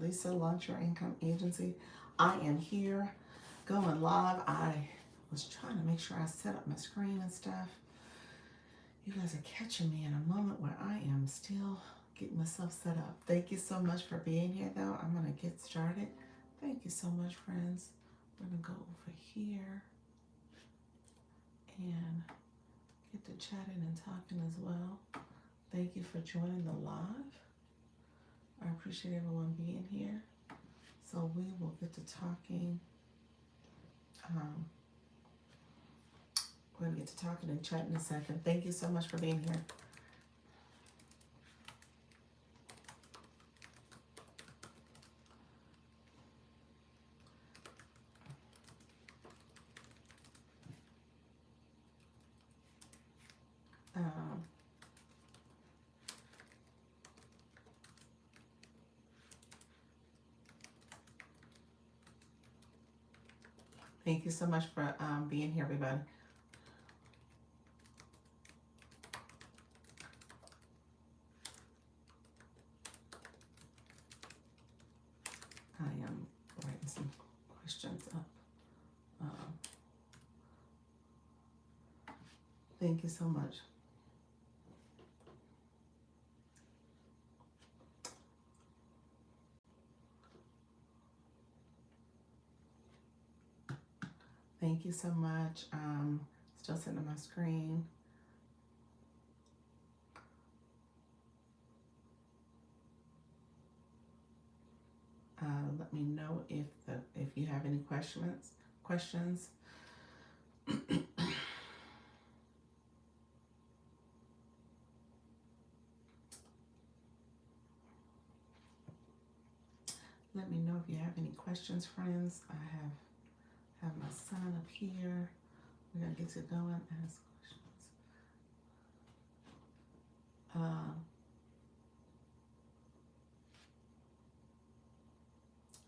Lisa, Launch Your Income Agency. I am here going live. I was trying to make sure I set up my screen and stuff. You guys are catching me in a moment where I am still getting myself set up. Thank you so much for being here, though. I'm going to get started. Thank you so much, friends. We're going to go over here and get to chatting and talking as well. Thank you for joining the live. I appreciate everyone being here. So we will get to talking. We're going to get to talking and chatting in a second. Thank you so much for being here. Um, Thank you so much for being here, everybody. I am writing some questions up. Thank you so much. Thank you so much. Still sitting on my screen. Let me know if you have any questions. Let me know if you have any questions, friends. I have my son up here. We're gonna get to going and ask questions.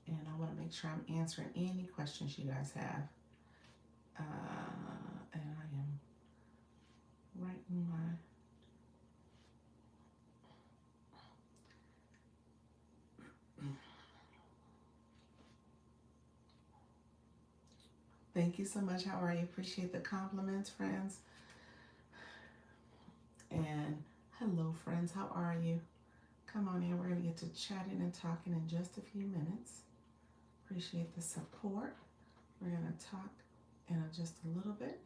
And I want to make sure I'm answering any questions you guys have. And I am writing my. Thank you so much. How are you? Appreciate the compliments, friends. And hello, friends. How are you? Come on in. We're going to get to chatting and talking in just a few minutes. Appreciate the support. We're going to talk in just a little bit.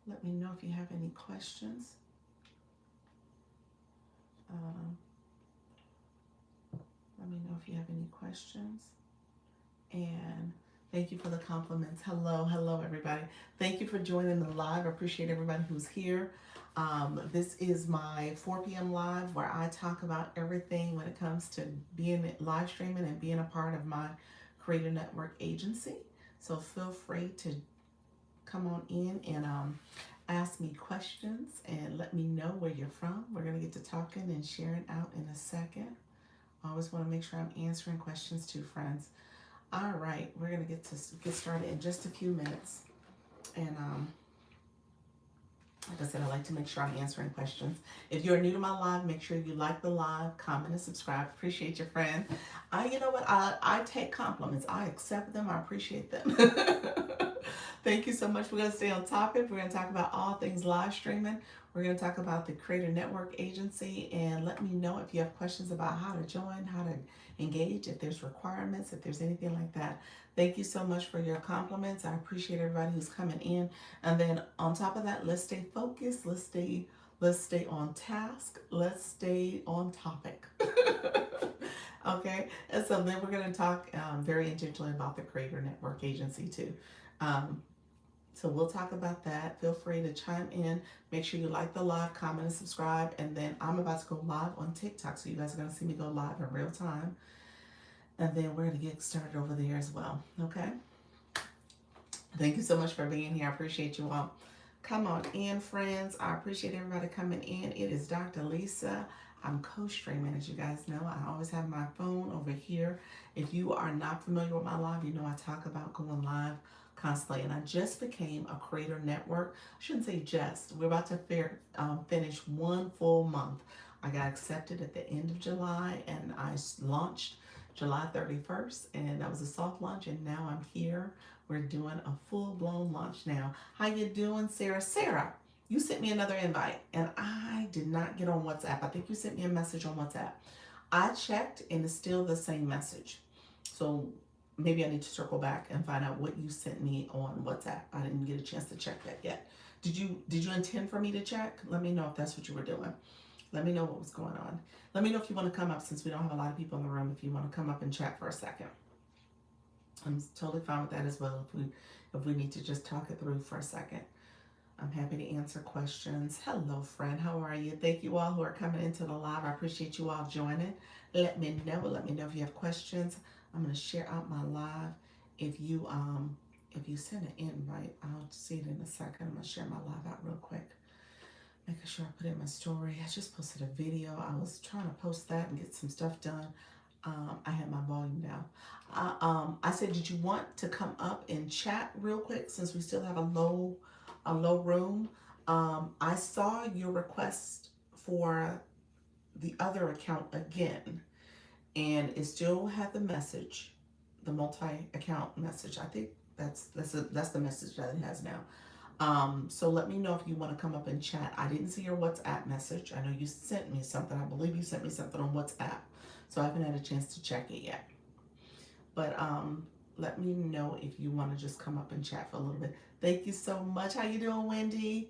Let me know if you have any questions. Let me know if you have any questions. And thank you for the compliments. Hello, everybody. Thank you for joining the live. I appreciate everybody who's here. This is my 4 p.m. live where I talk about everything when it comes to being live streaming and being a part of my Creator Network agency. So feel free to come on in and ask me questions and let me know where you're from. We're going to get to talking and sharing out in a second. I always want to make sure I'm answering questions too, friends. All right, we're going to get started in just a few minutes. And like I said, I like to make sure I'm answering questions. If you're new to my live, make sure you like the live, comment, and subscribe. Appreciate your friend. You know what? I take compliments. I accept them. I appreciate them. Thank you so much. We're going to stay on topic. We're going to talk about all things live streaming. We're going to talk about the Creator Network Agency, and let me know if you have questions about how to join, how to engage, if there's requirements, if there's anything like that. Thank you so much for your compliments. I appreciate everybody who's coming in. And then on top of that, let's stay focused. Let's stay on task. Let's stay on topic. Okay. And so then we're going to talk very intentionally about the Creator Network Agency too. So we'll talk about that. Feel free to chime in. Make sure you like the live, comment, and subscribe. And then I'm about to go live on TikTok. So you guys are going to see me go live in real time. And then we're going to get started over there as well. Okay? Thank you so much for being here. I appreciate you all. Come on in, friends. I appreciate everybody coming in. It is Dr. Lisa. I'm co-streaming, as you guys know. I always have my phone over here. If you are not familiar with my live, you know I talk about going live constantly. And I just became a Creator Network. I shouldn't say just. We're about to finish 1 full month. I got accepted at the end of July, and I launched July 31st, and that was a soft launch, and now I'm here. We're doing a full-blown launch now. How you doing, Sarah? Sarah, you sent me another invite, and I did not get on WhatsApp. I think you sent me a message on WhatsApp. I checked, and it's still the same message. So maybe I need to circle back and find out what you sent me on WhatsApp. I didn't get a chance to check that yet. Did you intend for me to check? Let me know if that's what you were doing. Let me know what was going on. Let me know if you want to come up, since we don't have a lot of people in the room, if you want to come up and chat for a second. I'm totally fine with that as well, if we need to just talk it through for a second. I'm happy to answer questions. Hello, friend. How are you? Thank you all who are coming into the live. I appreciate you all joining. Let me know. Let me know if you have questions. I'm going to share out my live. If you send an invite, I'll see it in a second. I'm going to share my live out real quick. Making sure I put it in my story. I just posted a video. I was trying to post that and get some stuff done. I have my volume down. I said, did you want to come up and chat real quick, since we still have a low room? I saw your request for the other account again, and it still had the message, the multi-account message. I think that's the message that it has now. So let me know if you want to come up and chat. I didn't see your WhatsApp message. I know you sent me something. I believe you sent me something on WhatsApp, so I haven't had a chance to check it yet. But let me know if you want to just come up and chat for a little bit. Thank you so much. How you doing, Wendy?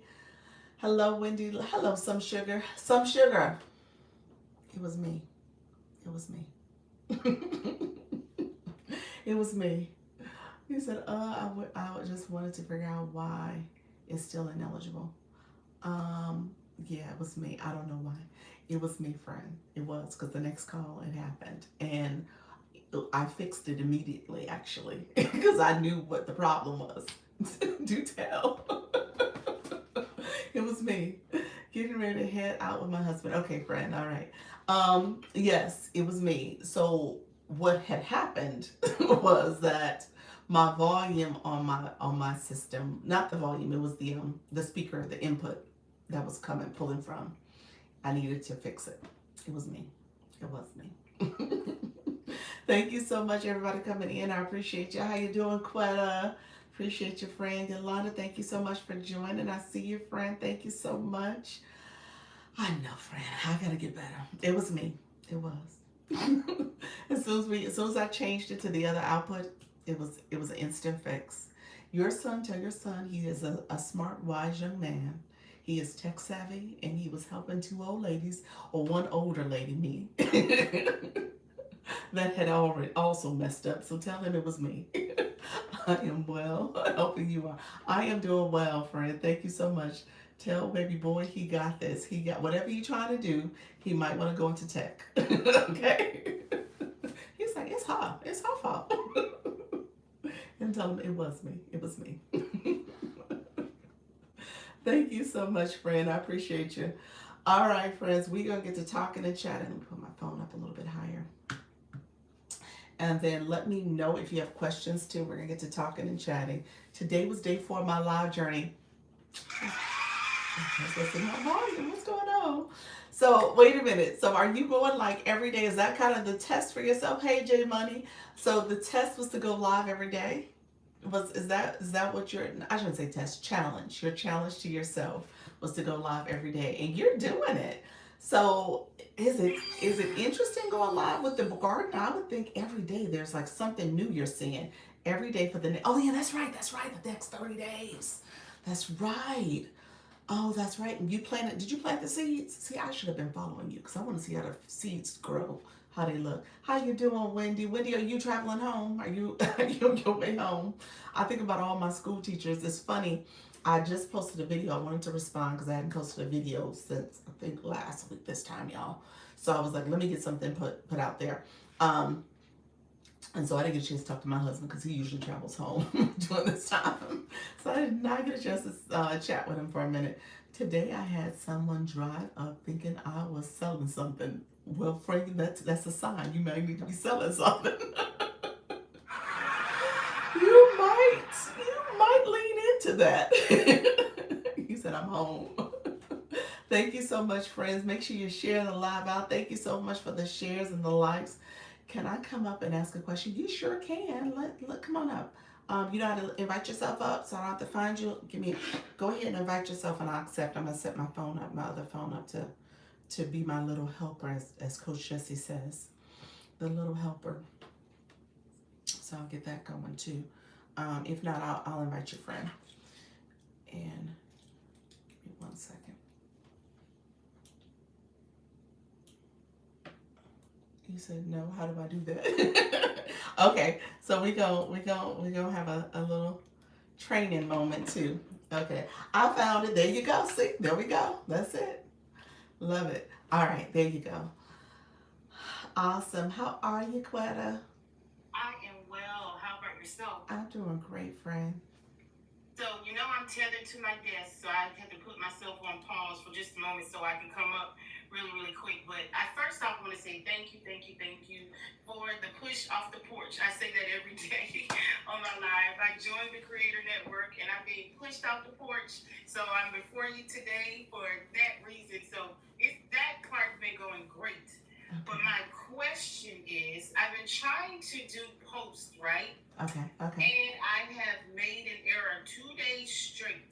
Hello, Wendy. Hello, Some Sugar. Some Sugar. It was me. It was me. It was me. He said, I just wanted to figure out why it's still ineligible. Yeah, it was me. I don't know why. It was me, friend. It was, because the next call, it happened. And I fixed it immediately, actually, because I knew what the problem was. Do tell. It was me. Getting ready to head out with my husband. Okay, friend. All right. Yes, it was me. So what had happened was that my volume on my system, not the volume, it was the speaker, the input that was pulling from. I needed to fix it. It was me. It was me. Thank you so much, everybody coming in. I appreciate you. How you doing, Quetta? Appreciate your friend Yolanda. Thank you so much for joining. I see you, friend. Thank you so much. I know, friend. I gotta get better. It was me. It was. As soon as I changed it to the other output, it was an instant fix. Your son, tell your son he is a smart, wise young man. He is tech savvy, and he was helping two old ladies, or one older lady, me, that had already also messed up. So tell him it was me. I am well. Hoping you are. I am doing well, friend. Thank you so much. Tell baby boy he got this. He got whatever you're trying to do. He might want to go into tech. Okay. He's like, it's her. It's her fault. And tell him it was me. It was me. Thank you so much, friend. I appreciate you. All right, friends. We're going to get to talking and chatting. Let me put my phone up a little bit higher. And then let me know if you have questions too. We're going to get to talking and chatting. Today was day 4 of my live journey. What's going on? So wait a minute. So are you going like every day? Is that kind of the test for yourself? Hey, J Money. So the test was to go live every day. Is that what I shouldn't say test, challenge. Your challenge to yourself was to go live every day, and you're doing it. So is it interesting going live with the garden? I would think every day there's like something new you're seeing every day for the next. Oh yeah, that's right. The next 30 days. That's right. Oh, that's right. And did you plant the seeds? See, I should have been following you, because I want to see how the seeds grow, how they look. How you doing, Wendy? Wendy, are you traveling home? Are you on your way home? I think about all my school teachers. It's funny. I just posted a video. I wanted to respond because I hadn't posted a video since, I think, last week this time, y'all. So I was like, let me get something put out there. And so I didn't get a chance to talk to my husband, because he usually travels home during this time. So I did not get a chance to chat with him for a minute. Today I had someone drive up thinking I was selling something. Well, Frank, that's a sign. You might need to be selling something. You might lean into that. He said, I'm home. Thank you so much, friends. Make sure you share the live out. Thank you so much for the shares and the likes. Can I come up and ask a question? You sure can. Come on up. You know how to invite yourself up, so I don't have to find you. Go ahead and invite yourself, and I'll accept. I'm gonna set my phone up, my other phone up to be my little helper, as Coach Jesse says, the little helper. So I'll get that going too. If not, I'll invite your friend. And give me 1 second. You said no. How do I do that? Okay, so we go have a little training moment too. Okay, I found it. There you go. See, there we go. That's it. Love it. All right, there you go. Awesome. How are you, Quetta? I am well. How about yourself? I'm doing great, friend. So, I'm tethered to my desk, so I had to put myself on pause for just a moment so I can come up really, really quick. But first off, I want to say thank you for the push off the porch. I say that every day on my live. I joined the Creator Network and I'm being pushed off the porch. So I'm before you today for that reason. So that part's been going great. But my question is, I've been trying to do posts, right? Okay. And I have made an error 2 days straight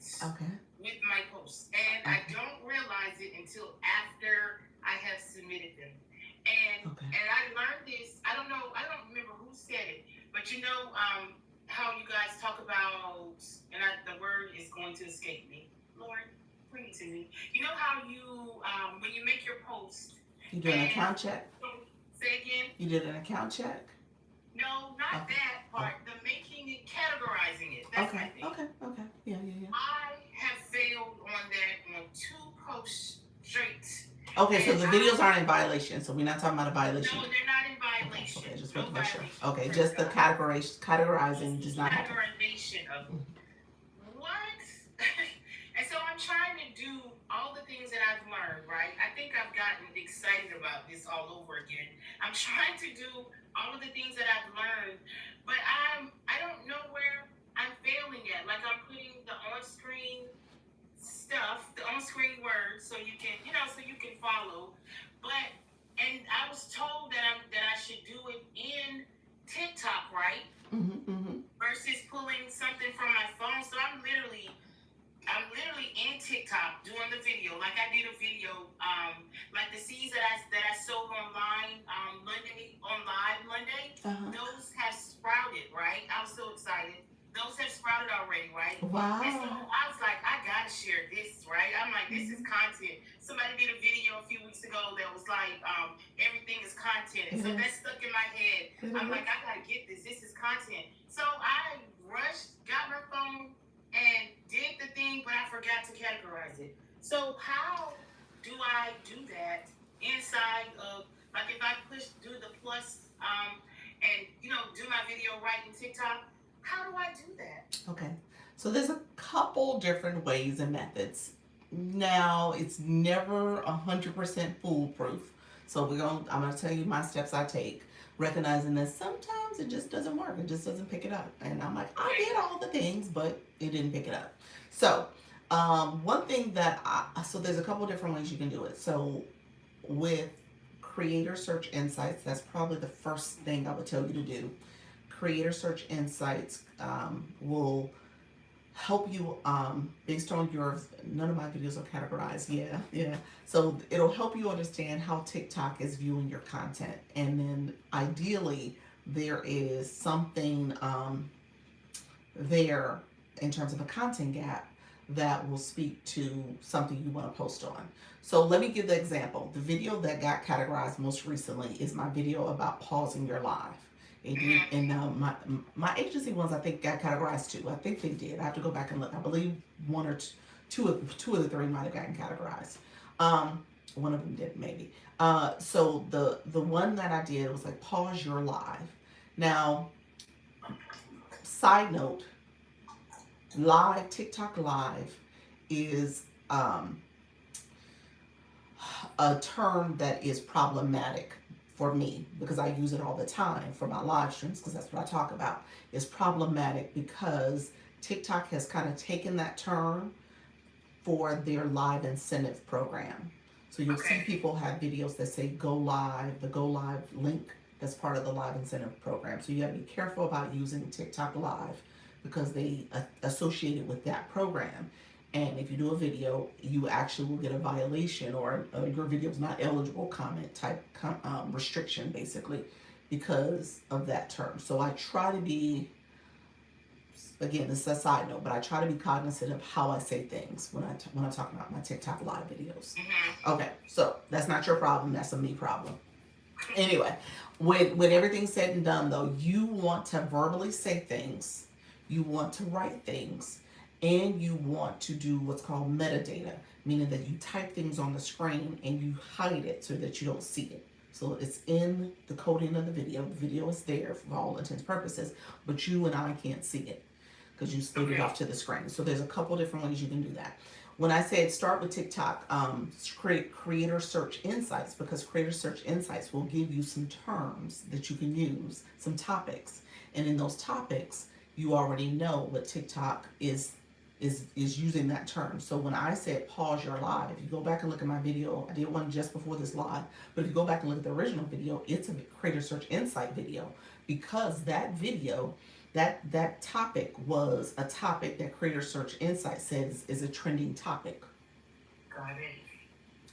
with my posts. And I don't realize it until after I have submitted them. And I learned this, I don't remember who said it, but how you guys talk about, and the word is going to escape me. Lord, bring it to me. You know how you, when you make your post, you did an account check? Say again? You did an account check? No, not that part. The making it, categorizing it. That's okay. Yeah. I have failed on that on 2 posts straight. Okay, so the videos aren't in violation. So we're not talking about a violation. No, they're not in violation. Okay, just making sure. Okay, just the categorizing does not happen. Categorization of what? And so I'm trying to do all the things that I've learned, right? I think I've gotten excited about this all over again. I'm trying to do all of the things that I've learned, but I don't know where I'm failing at. Like I'm putting the on-screen stuff, the on-screen words, so you can, so you can follow. And I was told that I should do it in TikTok, right? Versus pulling something from my phone. So I'm literally in TikTok doing the video. Like I did a video, like the seeds that I sowed online Monday, those have sprouted, right? I was so excited. Those have sprouted already, right? Wow. And so I was like, I gotta share this, right? I'm like, this is content. Somebody did a video a few weeks ago that was like, everything is content. And so that stuck in my head. I'm like, I gotta get this. This is content. So I rushed, got my phone, and did the thing, but I forgot to categorize it. So how do I do that inside of, like if I do the plus, and do my video right in TikTok? How do I do that? Okay, so there's a couple different ways and methods. Now, it's never 100% foolproof. So I'm gonna tell you my steps I take, recognizing that sometimes it just doesn't work. It just doesn't pick it up. And I'm like, I did all the things, but it didn't pick it up. So one thing so there's a couple different ways you can do it. So with Creator Search Insights, that's probably the first thing I would tell you to do. Creator Search Insights will help you based on none of my videos are categorized. Yeah. So it'll help you understand how TikTok is viewing your content. And then ideally there is something there in terms of a content gap that will speak to something you want to post on. So let me give the example. The video that got categorized most recently is my video about pausing your live. It did, and my agency ones I think got categorized too. I think they did. I have to go back and look. I believe one or two of the 3 might have gotten categorized. One of them did maybe. So the one that I did was like pause your live. Now, side note, TikTok live is a term that is problematic for me because I use it all the time for my live streams because that's what I talk about. It's problematic because TikTok has kind of taken that term for their live incentive program. So you'll see people have videos that say go live, the go live link that's part of the Live Incentive Program. So you got to be careful about using TikTok Live because they associate it with that program. And if you do a video, you actually will get a violation, or your video is not eligible comment type restriction, basically, because of that term. So I try to be, again, this is a side note, but I try to be cognizant of how I say things when I talk about my TikTok Live videos. Okay, so that's not your problem. That's a me problem. Anyway, when everything's said and done, though, you want to verbally say things, you want to write things, and you want to do what's called metadata, meaning that you type things on the screen and you hide it so that you don't see it. So it's in the coding of the video. The video is there for all intents and purposes, but you and I can't see it because you split it off to the screen. So there's a couple different ways you can do that. When I said start with TikTok, Creator Search Insights, because Creator Search Insights will give you some terms that you can use, some topics. And in those topics, you already know what TikTok is using that term. So when I said pause your live, if you go back and look at my video, I did one just before this live, but if you go back and look at the original video, it's a Creator Search Insight video, because that video, that topic was a topic that Creator Search Insight says is a trending topic. Got it.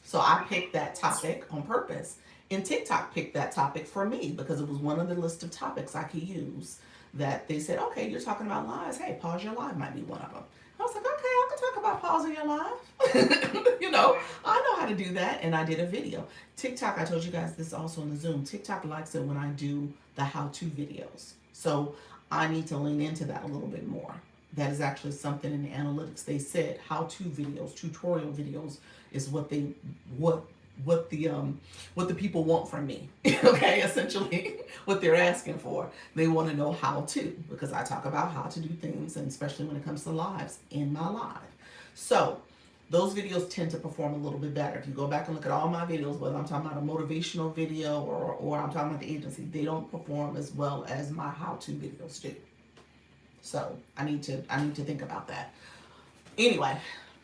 So I picked that topic on purpose, and TikTok picked that topic for me because it was one of the list of topics I could use that they said, okay, you're talking about lives. Hey, pause your live might be one of them. I was like, okay, I can talk about pausing your live. You know, I know how to do that, and I did a video. TikTok, I told you guys this also in the Zoom. TikTok likes it when I do the how-to videos. So I need to lean into that a little bit more. That is actually something in the analytics. They said how-to videos, tutorial videos is what the people want from me. Okay, essentially what they're asking for. They want to know how to, because I talk about how to do things, and especially when it comes to lives, in my live. So those videos tend to perform a little bit better. If you go back and look at all my videos, whether I'm talking about a motivational video or I'm talking about the agency, they don't perform as well as my how-to videos do. So I need to think about that. Anyway,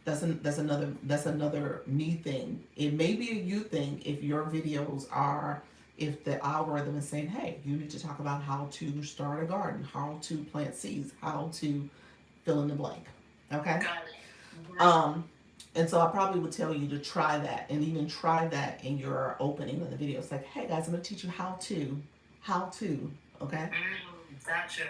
that's another me thing. It may be a you thing if your videos are, if the algorithm is saying, hey, you need to talk about how to start a garden, how to plant seeds, how to fill in the blank. Okay? Got it. And so I probably would tell you to try that, and even try that in your opening of the video. It's like, hey guys, I'm gonna teach you how to, okay? Gotcha.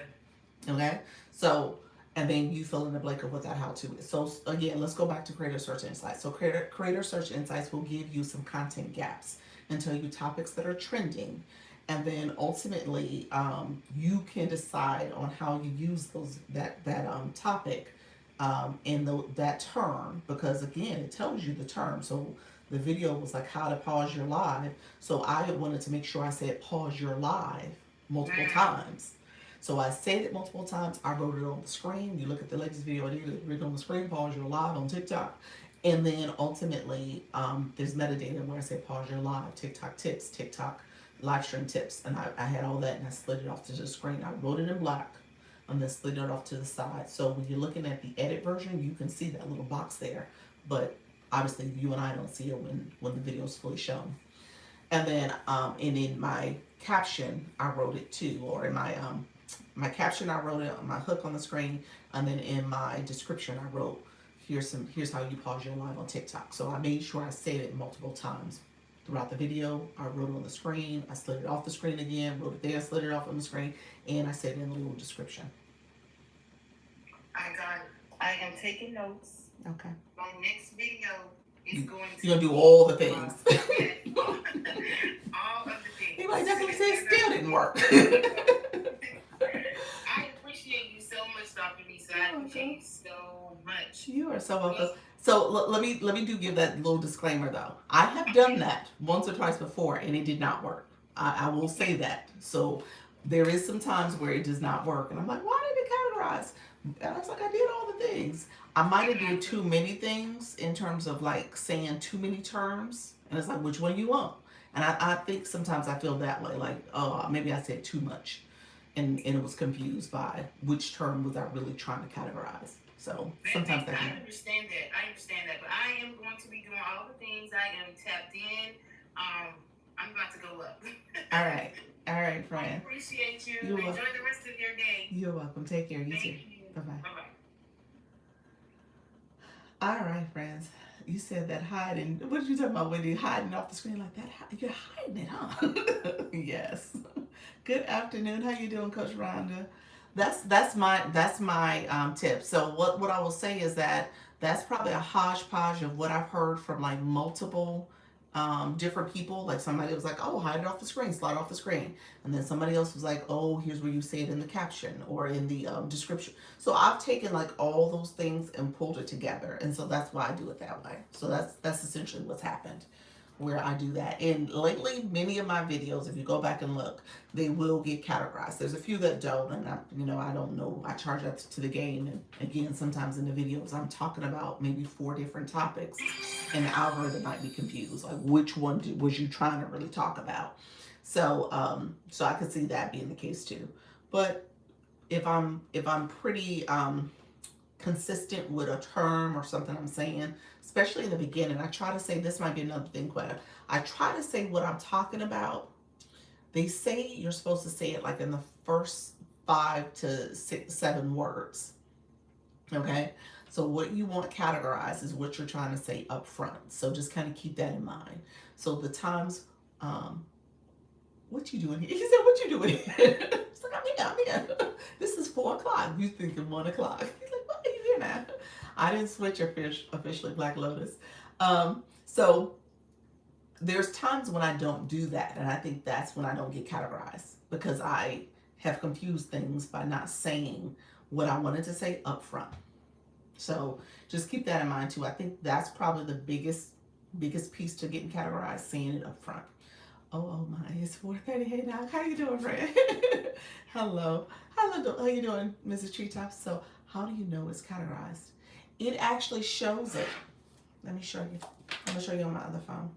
Okay? So, and then you fill in the blank of what that how to is. So again, let's go back to Creator Search Insights. So Creator Search Insights will give you some content gaps and tell you topics that are trending. And then ultimately, you can decide on how you use that topic in that term, because again, it tells you the term. So the video was like how to pause your live. So I wanted to make sure I said pause your live multiple times. So I said it multiple times. I wrote it on the screen. You look at the latest video, I did it on the screen, pause your live on TikTok. And then ultimately, there's metadata where I say pause your live, TikTok tips, TikTok live stream tips. And I had all that, and I slid it off to the screen. I wrote it in black and then slid it off to the side. So when you're looking at the edit version, you can see that little box there. But obviously you and I don't see it when the video is fully shown. And then and in my caption, I wrote it too, or in my caption, I wrote it on my hook on the screen, and then in my description, I wrote, here's how you pause your live on TikTok. So I made sure I said it multiple times throughout the video. I wrote it on the screen, I slid it off the screen again, wrote it there, slid it off on the screen, and I said it in the little description. I got it. I am taking notes. Okay. My next video is going to You're gonna do all the things. all of the things. You might definitely say it still didn't work. I appreciate you so much, Dr. Lisa. I appreciate you so much. You are so welcome. So let me give that little disclaimer though. I have done that once or twice before, and it did not work. I will say that. So there is some times where it does not work, and I'm like, why did it categorize? And I was like, I did all the things. I might have done too many things in terms of like saying too many terms, and it's like, which one you want? And I think sometimes I feel that way, like, oh, maybe I said too much, and it was confused by which term was I really trying to categorize. So sometimes that. I understand that, but I am going to be doing all the things. I am tapped in. I'm about to go up. All right. All right, I friend. appreciate you. You're Enjoy welcome. the rest of your day. You're welcome. Take care. You too. Thank you. Bye bye. Bye-bye. All right, friends. You said that hiding. What did you talk about, Wendy? Hiding off the screen like that? You're hiding it, huh? Yes. Good afternoon. How you doing, Coach Rhonda? That's my tip. So what I will say is that that's probably a hodgepodge of what I've heard from like multiple different people. Like somebody was like, "Oh, hide it off the screen, slide off the screen," and then somebody else was like, "Oh, here's where you say it in the caption or in the description." So I've taken like all those things and pulled it together, and so that's why I do it that way. So that's essentially what's happened where I do that. And lately, many of my videos, if you go back and look, they will get categorized. There's a few that don't, and I don't know. I charge that to the game. And again, sometimes in the videos, I'm talking about maybe 4 different topics, and the algorithm might be confused. Like, which one was you trying to really talk about? So I could see that being the case too. But if I'm pretty consistent with a term or something I'm saying, especially in the beginning, I try to say, this might be another thing, Quetta. I try to say what I'm talking about. They say you're supposed to say it like in the first 5 to 6, 7 words. Okay? So what you want categorized is what you're trying to say up front. So just kind of keep that in mind. So the times, what you doing here? He said, what you doing here? It's like, I'm here. This is 4 o'clock. You thinking 1 o'clock. He's like, what are you here now? I didn't switch officially Black Lotus. So there's times when I don't do that. And I think that's when I don't get categorized, because I have confused things by not saying what I wanted to say up front. So just keep that in mind too. I think that's probably the biggest piece to getting categorized, saying it up front. Oh my, it's 4:30. Hey now, how you doing, friend? Hello. How you doing, Mrs. Treetops? So how do you know it's categorized? It actually shows it. Let me show you. I'm gonna show you on my other phone.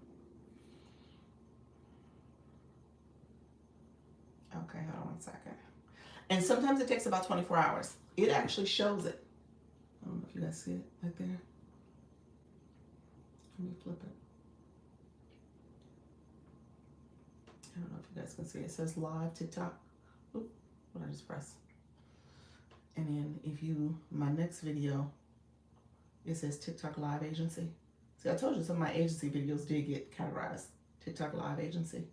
Okay, hold on 1 second. And sometimes it takes about 24 hours. It actually shows it. I don't know if you guys see it right there. Let me flip it. I don't know if you guys can see it. It says live TikTok. Oop, what did I just press? And then if you, my next video, it says TikTok Live Agency. See, I told you some of my agency videos did get categorized. TikTok Live Agency.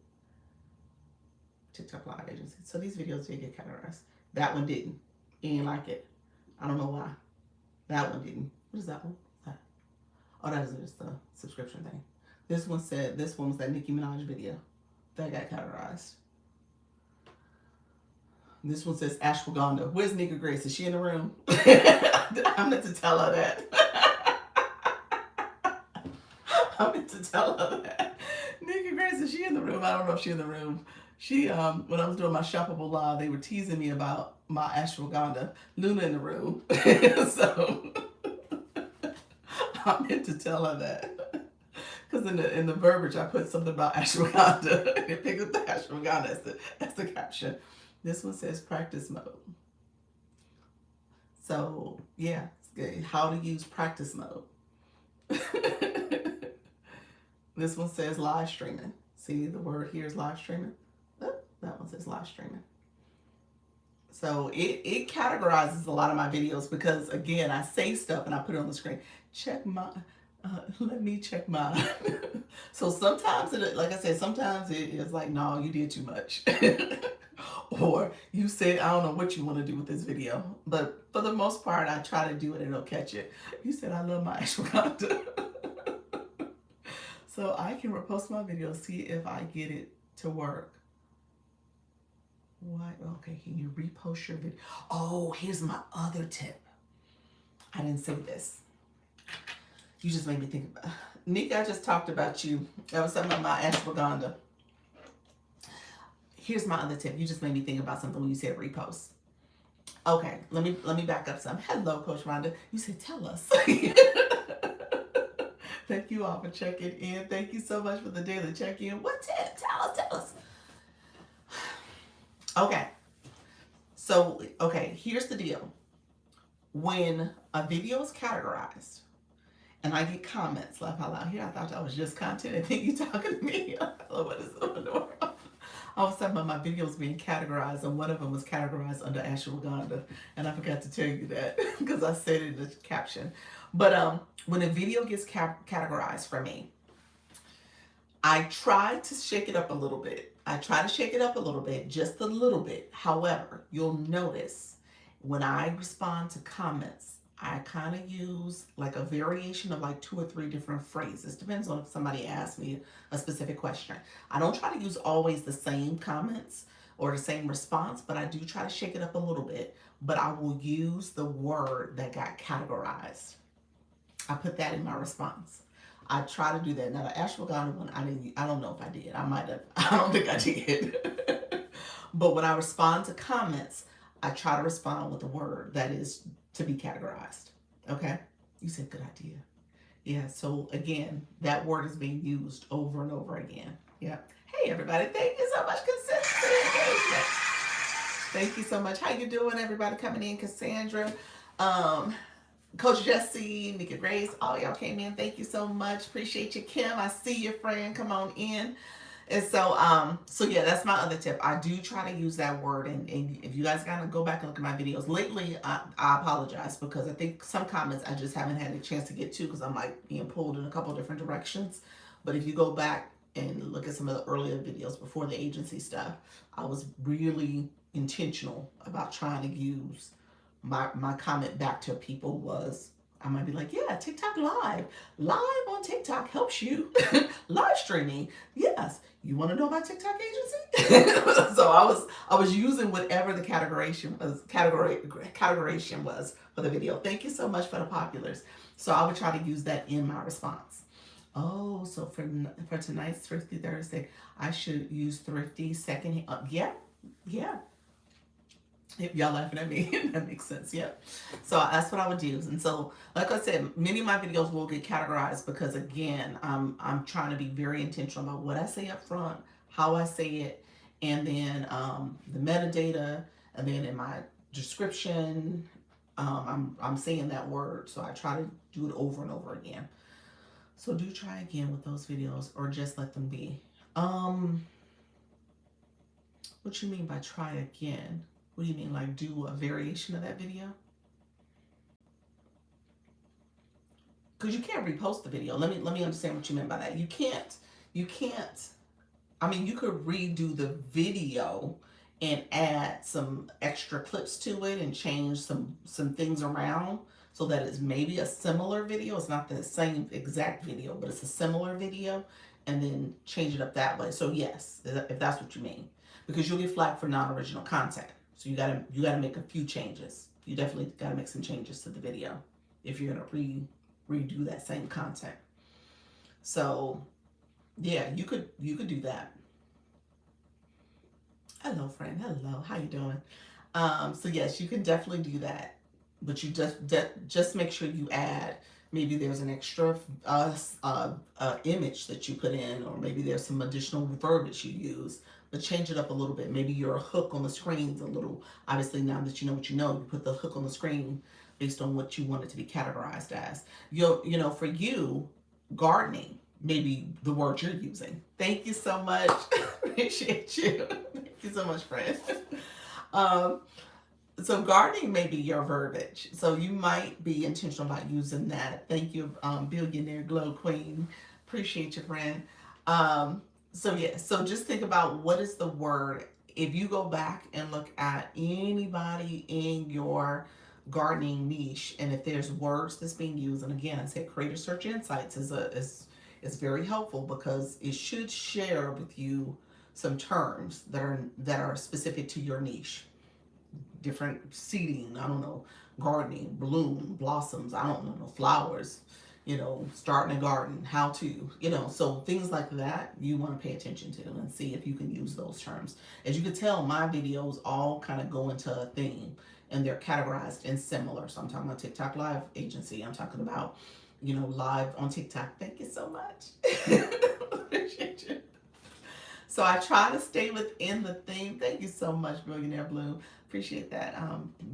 TikTok Live Agency. So these videos did get categorized. That one didn't. He ain't like it. I don't know why. That one didn't. What is that one? Oh, that is just the subscription thing. This one was that Nicki Minaj video. That got categorized. This one says ashwagandha. Where's Nika Grace? Is she in the room? I meant to tell her that. I meant to tell her that. Nika Grace, is she in the room? I don't know if she's in the room. She, when I was doing my shoppable live, they were teasing me about my ashwagandha. Luna in the room. So I meant to tell her that. Because in the verbiage, I put something about ashwagandha. And it picked up the ashwagandha as the caption. This one says practice mode. So, yeah, how to use practice mode. This one says live streaming. See, the word here is live streaming. Oh, that one says live streaming. So it categorizes a lot of my videos because, again, I say stuff and I put it on the screen. Check my... let me check mine. So sometimes, like I said, sometimes it is like, no, you did too much. Or you said, I don't know what you want to do with this video. But for the most part, I try to do it and it'll catch it. You said, I love my ashwagandha. So I can repost my video, see if I get it to work. What? Okay, can you repost your video? Oh, here's my other tip. I didn't say this. You just made me think about Nika, I just talked about you. That was something about my ashwagandha. Here's my other tip. You just made me think about something when you said repost. Okay, let me back up some. Hello, Coach Rhonda. You said tell us. Thank you all for checking in. Thank you so much for the daily check-in. What tip? Tell us. Okay. So, okay, here's the deal. When a video is categorized, and I get comments, laugh out loud here, I thought that was just content. I think you talking to me. What is going on? I was talking about my videos being categorized, and one of them was categorized under ashwagandha, and I forgot to tell you that because I said it in the caption. But when a video gets categorized for me, I try to shake it up a little bit. I try to shake it up a little bit, just a little bit. However, you'll notice when I respond to comments, I kind of use like a variation of like 2 or 3 different phrases. Depends on if somebody asks me a specific question. I don't try to use always the same comments or the same response, but I do try to shake it up a little bit. But I will use the word that got categorized. I put that in my response. I try to do that. Now the ashwagandha one, I didn't. I don't know if I did. I might have. I don't think I did. But when I respond to comments, I try to respond with a word that is to be categorized. Okay. You said good idea. Yeah. So again, that word is being used over and over again. Yeah. Hey everybody, thank you so much, consistency engagement. Thank you so much. How you doing, everybody coming in? Cassandra. Um, Coach Jesse, Nikki Grace, all y'all came in. Thank you so much. Appreciate you, Kim. I see your friend. Come on in. And so yeah, that's my other tip. I do try to use that word, and if you guys gotta go back and look at my videos lately, I apologize because I think some comments I just haven't had a chance to get to because I'm like being pulled in a couple different directions. But if you go back and look at some of the earlier videos before the agency stuff, I was really intentional about trying to use my comment back to people was I might be like, yeah, TikTok live on TikTok helps you live streaming. Yes, you want to know about TikTok agency? So I was using whatever the categorization was for the video. Thank you so much for the populars. So I would try to use that in my response. Oh, so for tonight's Thrifty Thursday, I should use thrifty secondhand. Yeah. If y'all laughing at me, that makes sense. Yep. So that's what I would use. And so, like I said, many of my videos will get categorized because again, I'm trying to be very intentional about what I say up front, how I say it, and then the metadata, and then in my description, I'm saying that word. So I try to do it over and over again. So do try again with those videos, or just let them be. What you mean by try again? What do you mean, like do a variation of that video? Because you can't repost the video. Let me understand what you meant by that. You can't. I mean, you could redo the video and add some extra clips to it and change some things around so that it's maybe a similar video. It's not the same exact video, but it's a similar video, and then change it up that way. So yes, if that's what you mean, because you'll get flagged for non-original content. So you gotta make a few changes. You definitely gotta make some changes to the video if you're gonna redo that same content. So yeah, you could do that. Hello, friend. Hello, how you doing? So yes, you can definitely do that, but you just make sure you add. Maybe there's an extra image that you put in, or maybe there's some additional verbiage you use. But change it up a little bit. Maybe your hook on the screen's a little, obviously now that you know what you know, you put the hook on the screen based on what you want it to be categorized as. For you, gardening, maybe the word you're using. Thank you so much. Appreciate you. Thank you so much, friend. So gardening may be your verbiage. So you might be intentional about using that. Thank you, Billionaire Glow Queen. Appreciate you, friend. So just think about what is the word. If you go back and look at anybody in your gardening niche, and if there's words that's being used, and again, I said Creator Search Insights is very helpful because it should share with you some terms that are specific to your niche. Different seeding, I don't know, gardening, bloom, blossoms, I don't know, flowers, starting a garden, how to, so things like that you want to pay attention to and see if you can use those terms. As you can tell, my videos all kind of go into a theme and they're categorized in similar. So I'm talking about TikTok Live Agency. I'm talking about, live on TikTok. Thank you so much. Appreciate you. So I try to stay within the theme. Thank you so much, Billionaire Bloom. Appreciate that.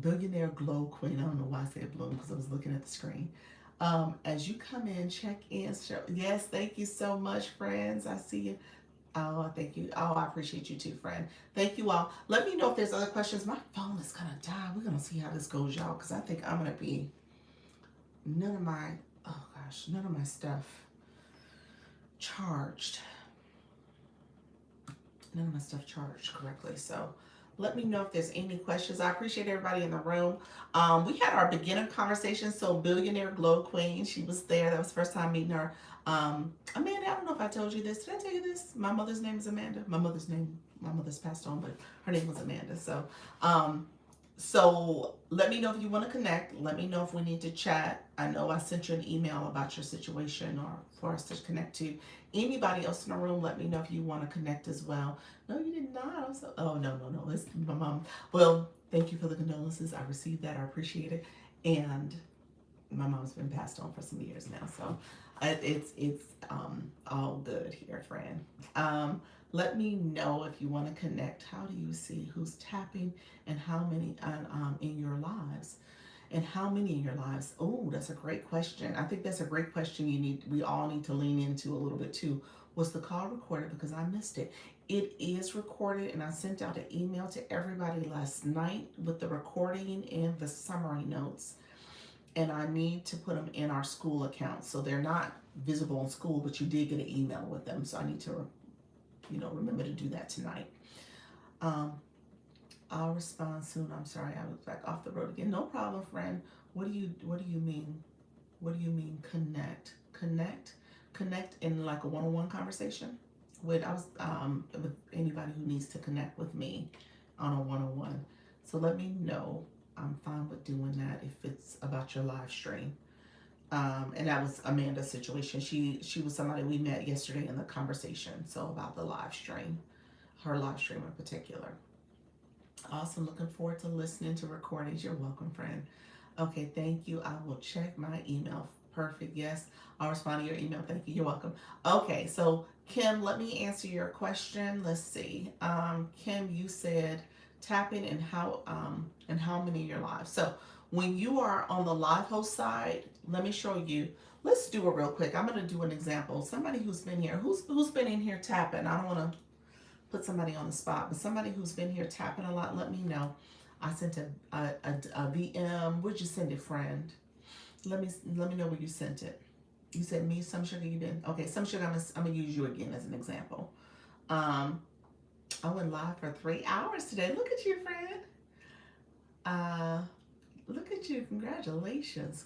Billionaire Glow Queen. I don't know why I said Bloom because I was looking at the screen. As you come in, check in. Yes, thank you so much, friends. I see you. Oh, thank you. Oh, I appreciate you too, friend. Thank you all. Let me know if there's other questions. My phone is gonna die. We're gonna see how this goes, y'all, because I think I'm gonna be none of my oh gosh, none of my stuff charged. None of my stuff charged correctly. So let me know if there's any questions. I appreciate everybody in the room. We had our beginner conversation. So Billionaire Glow Queen, she was there. That was the first time meeting her. Amanda, I don't know if I told you this. Did I tell you this? My mother's name is Amanda. My mother's passed on, but her name was Amanda. So let me know if you want to connect. Let me know if we need to chat. I know I sent you an email about your situation or for us to connect to. Anybody else in the room, let me know if you want to connect as well. No, you did not. Oh, no. It's my mom. Well, thank you for the condolences. I received that. I appreciate it. And my mom's been passed on for some years now. So it's all good here, friend. Let me know if you want to connect. How do you see who's tapping and how many in your lives? And how many in your lives? Oh, that's a great question. I think that's a great question we all need to lean into a little bit too. Was the call recorded? Because I missed it. It is recorded, and I sent out an email to everybody last night with the recording and the summary notes. And I need to put them in our school account. So they're not visible in school, but you did get an email with them. So I need to remember to do that tonight. I'll respond soon. I'm sorry, I was back off the road again. No problem, friend. What do you mean? What do you mean connect? Connect in like a one-on-one conversation with with anybody who needs to connect with me on a one-on-one. So let me know. I'm fine with doing that if it's about your live stream. And that was Amanda's situation. She was somebody we met yesterday in the conversation. So about the live stream, her live stream in particular. Awesome. Looking forward to listening to recordings. You're welcome, friend. Okay, thank you. I will check my email. Perfect. Yes, I'll respond to your email. Thank you. You're welcome. Okay, so Kim, let me answer your question. Let's see. Kim, you said tapping and how many in your lives. So when you are on the live host side, let me show you. Let's do it real quick. I'm going to do an example. Somebody who's been here, who's been in here tapping. I don't want to put somebody on the spot, but somebody who's been here tapping a lot, let me know. I sent a VM. Where'd you send it, friend? Let me know where you sent it. You said me, some sugar. You didn't. Okay, some sugar. I'm gonna use you again as an example. I went live for 3 hours today. Look at you, friend. Look at you. Congratulations.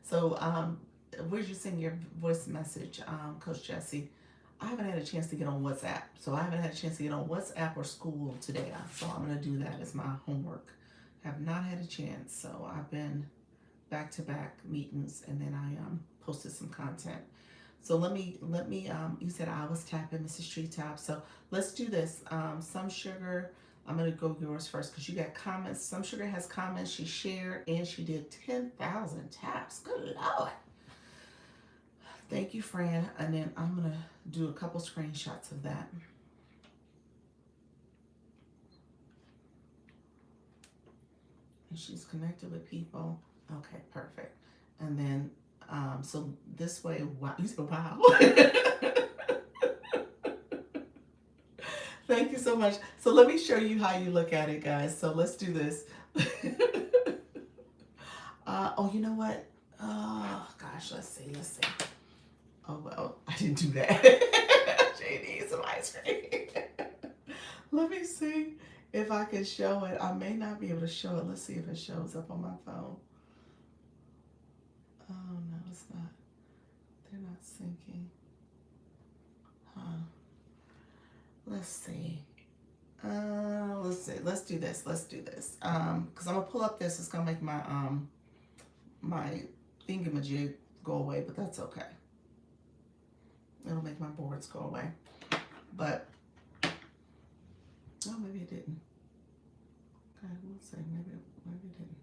So where'd you send your voice message, Coach Jesse? I haven't had a chance to get on WhatsApp. So I haven't had a chance to get on WhatsApp or school today. So I'm going to do that as my homework. Have not had a chance. So I've been back-to-back meetings, and then I posted some content. So let me you said I was tapping, Mrs. Treetop. So let's do this. Some Sugar, I'm going to go yours first because you got comments. Some Sugar has comments. She shared, and she did 10,000 taps. Good Lord. Thank you, Fran. And then I'm going to do a couple screenshots of that. And she's connected with people. Okay, perfect. And then, so this way, wow, you said wow. Thank you so much. So let me show you how you look at it, guys. So let's do this. Oh, you know what? Oh, gosh, let's see. Oh, well, I didn't do that. JD, some ice cream. Let me see if I can show it. I may not be able to show it. Let's see if it shows up on my phone. Oh, no, it's not. They're not syncing. Huh. Let's see. Let's do this. Because I'm going to pull up this. It's going to make my my thingamajig go away, but that's okay. It'll make my boards go away. But, oh, maybe it didn't. Okay, we'll see. Maybe it didn't.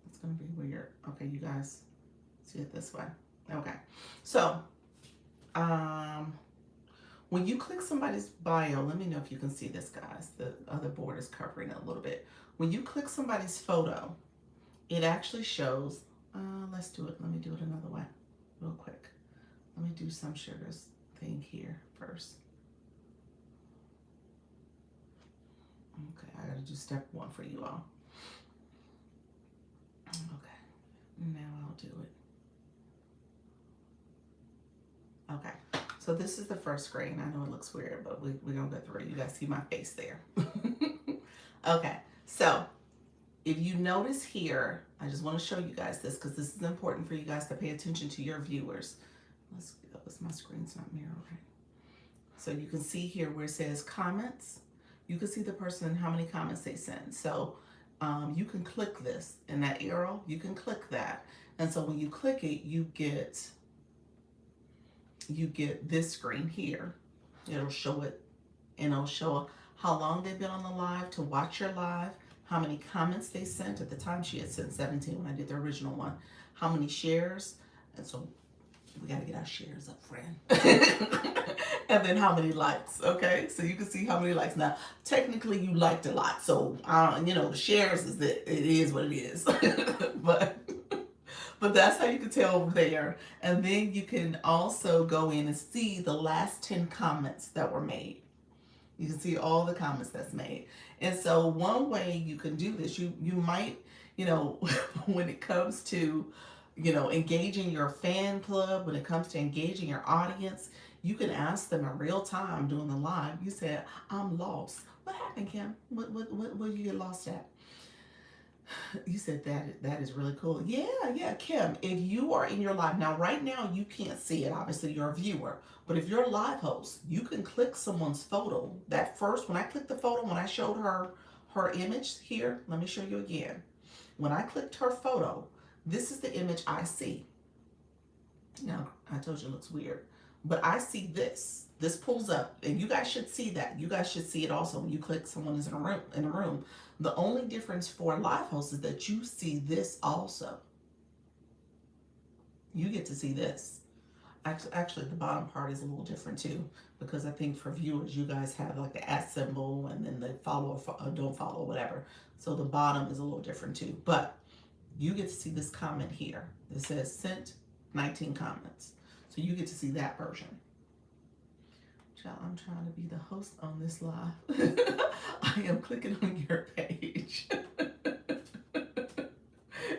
It's going to be weird. Okay, you guys see it this way. Okay. So, when you click somebody's bio, let me know if you can see this, guys. The other board is covering it a little bit. When you click somebody's photo, it actually shows, let's do it. Let me do it another way real quick. Let me do Some Sugar's thing here first. Okay, I gotta do step 1 for you all. Okay, now I'll do it. Okay, so this is the first screen. I know it looks weird, but we're gonna go through it. You guys see my face there. Okay, so if you notice here, I just want to show you guys this because this is important for you guys to pay attention to your viewers. My screen's not mirrored, right? So you can see here where it says comments. You can see the person and how many comments they send. So you can click this and that arrow, you can click that. And so when you click it, you get this screen here. It'll show it, and it'll show how long they've been on the live, to watch your live, how many comments they sent. At the time she had sent 17 when I did the original one. How many shares, and so we got to get our shares up, friend. And then how many likes, okay? So you can see how many likes. Now, technically you liked a lot, so you know, the shares is that it is what it is. But that's how you can tell there. And then you can also go in and see the last 10 comments that were made. You can see all the comments that's made. And so one way you can do this, you might, you know, when it comes to, you know, engaging your fan club, when it comes to engaging your audience, you can ask them in real time during the live. You said, I'm lost. What happened, Kim? What did you get lost at? You said that is really cool. Yeah, Kim, if you are in your live, now right now you can't see it, obviously you're a viewer, but if you're a live host, you can click someone's photo. That first, when I clicked the photo, when I showed her image here, let me show you again. When I clicked her photo, this is the image I see. Now, I told you it looks weird, but I see this. This pulls up, and you guys should see that. You guys should see it also when you click someone is in a room. The only difference for live hosts is that you see this also. You get to see this. Actually, the bottom part is a little different too, because I think for viewers, you guys have like the @ symbol and then the follow or don't follow, whatever. So the bottom is a little different too. But you get to see this comment here. It says sent 19 comments. So you get to see that version. Child, I'm trying to be the host on this live. I am clicking on your page.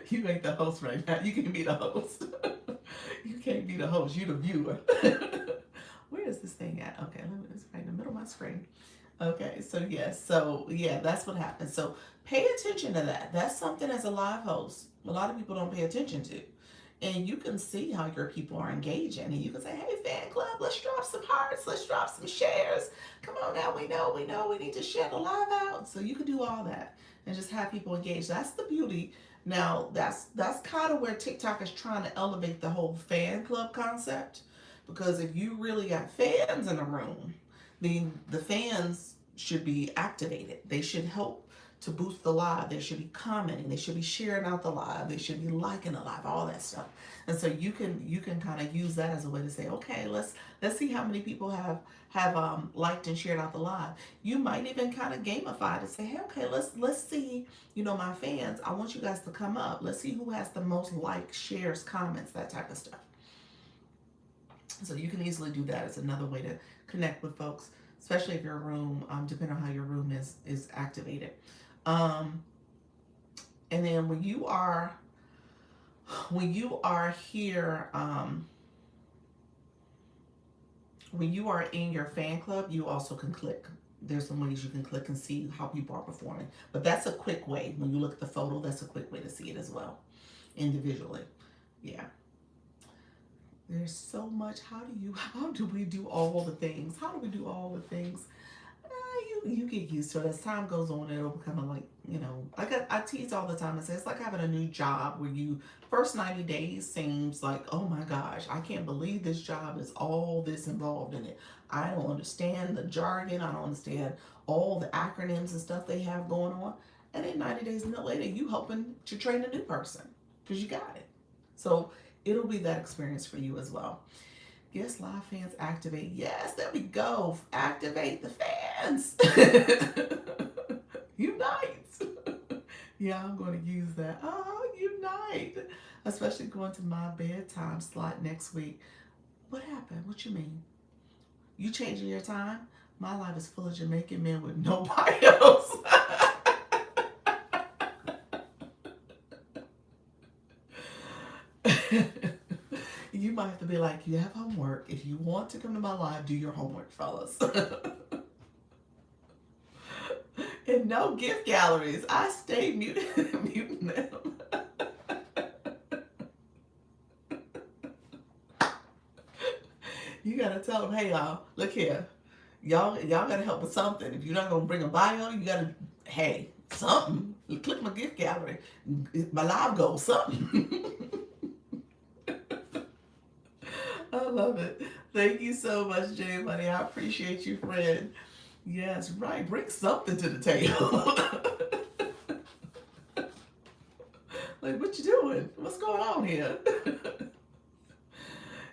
You ain't the host right now. You can't be the host. You can't be the host. You the viewer. Where is this thing at? Okay, it's right in the middle of my screen. Okay, so yes, that's what happens. So pay attention to that. That's something as a live host, a lot of people don't pay attention to. And you can see how your people are engaging. And you can say, hey, fan club, let's drop some hearts. Let's drop some shares. Come on now, we know we need to share the live out. So you can do all that and just have people engage. That's the beauty. Now, that's kind of where TikTok is trying to elevate the whole fan club concept. Because if you really got fans in a room, then the fans should be activated. They should help to boost the live. They should be commenting. They should be sharing out the live. They should be liking the live, all that stuff. And so you can kind of use that as a way to say, okay, let's see how many people have liked and shared out the live. You might even kind of gamify to say, hey, okay, let's see, you know, my fans, I want you guys to come up. Let's see who has the most likes, shares, comments, that type of stuff. So you can easily do that. It's another way to connect with folks, especially if your room, depending on how your room is activated. And then when you are here, when you are in your fan club, you also can click. There's some ways you can click and see how people are performing. But that's a quick way. When you look at the photo, that's a quick way to see it as well, individually. Yeah. There's so much. How do we do all the things? How do we do all the things? You get used to it. As time goes on, it'll become like, you know, I tease all the time and say it's like having a new job where first 90 days seems like, oh my gosh, I can't believe this job is all this involved in it. I don't understand the jargon. I don't understand all the acronyms and stuff they have going on. And then 90 days later, you hoping to train a new person because you got it. So it'll be that experience for you as well. Yes, live fans activate. Yes, there we go. Activate the fans. Unite. Yeah, I'm going to use that. Oh, unite. Especially going to my bedtime slot next week. What happened? What you mean? You changing your time? My life is full of Jamaican men with no bios. You might have to be like, you have homework. If you want to come to my live, do your homework, fellas. And no gift galleries. I stay muting them. You gotta tell them, hey y'all, look here. Y'all gotta help with something. If you're not gonna bring a bio, you gotta, hey, something. Click my gift gallery. My live goal, something. I love it. Thank you so much, Jay Money. I appreciate you, friend. Yes, right. Bring something to the table. Like, what you doing? What's going on here?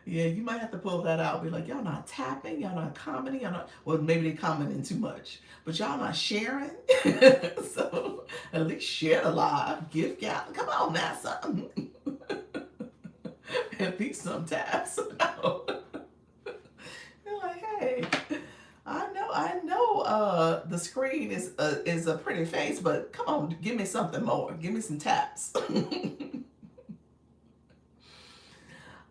Yeah, you might have to pull that out. Be like, y'all not tapping, y'all not commenting, y'all not. Well, maybe they commenting too much, but y'all not sharing. So at least share the live. Gift gap. Come on now, something. At least some taps. No. You're like, hey, I know. The screen is a pretty face, but come on, give me something more. Give me some taps.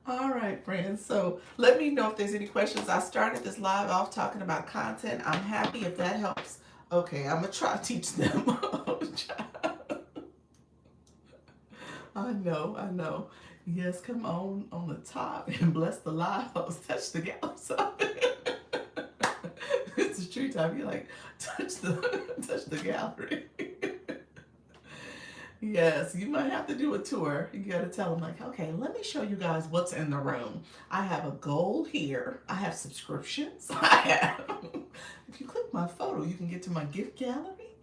All right, friends. So let me know if there's any questions. I started this live off talking about content. I'm happy if that helps. Okay, I'm gonna try to teach them. I know. Yes, come on the top and bless the live host. Touch the gallery. It's a true time. You're like, touch the gallery. Yes, you might have to do a tour. You got to tell them, like, okay, let me show you guys what's in the room. I have a gold here. I have subscriptions. If you click my photo, you can get to my gift gallery.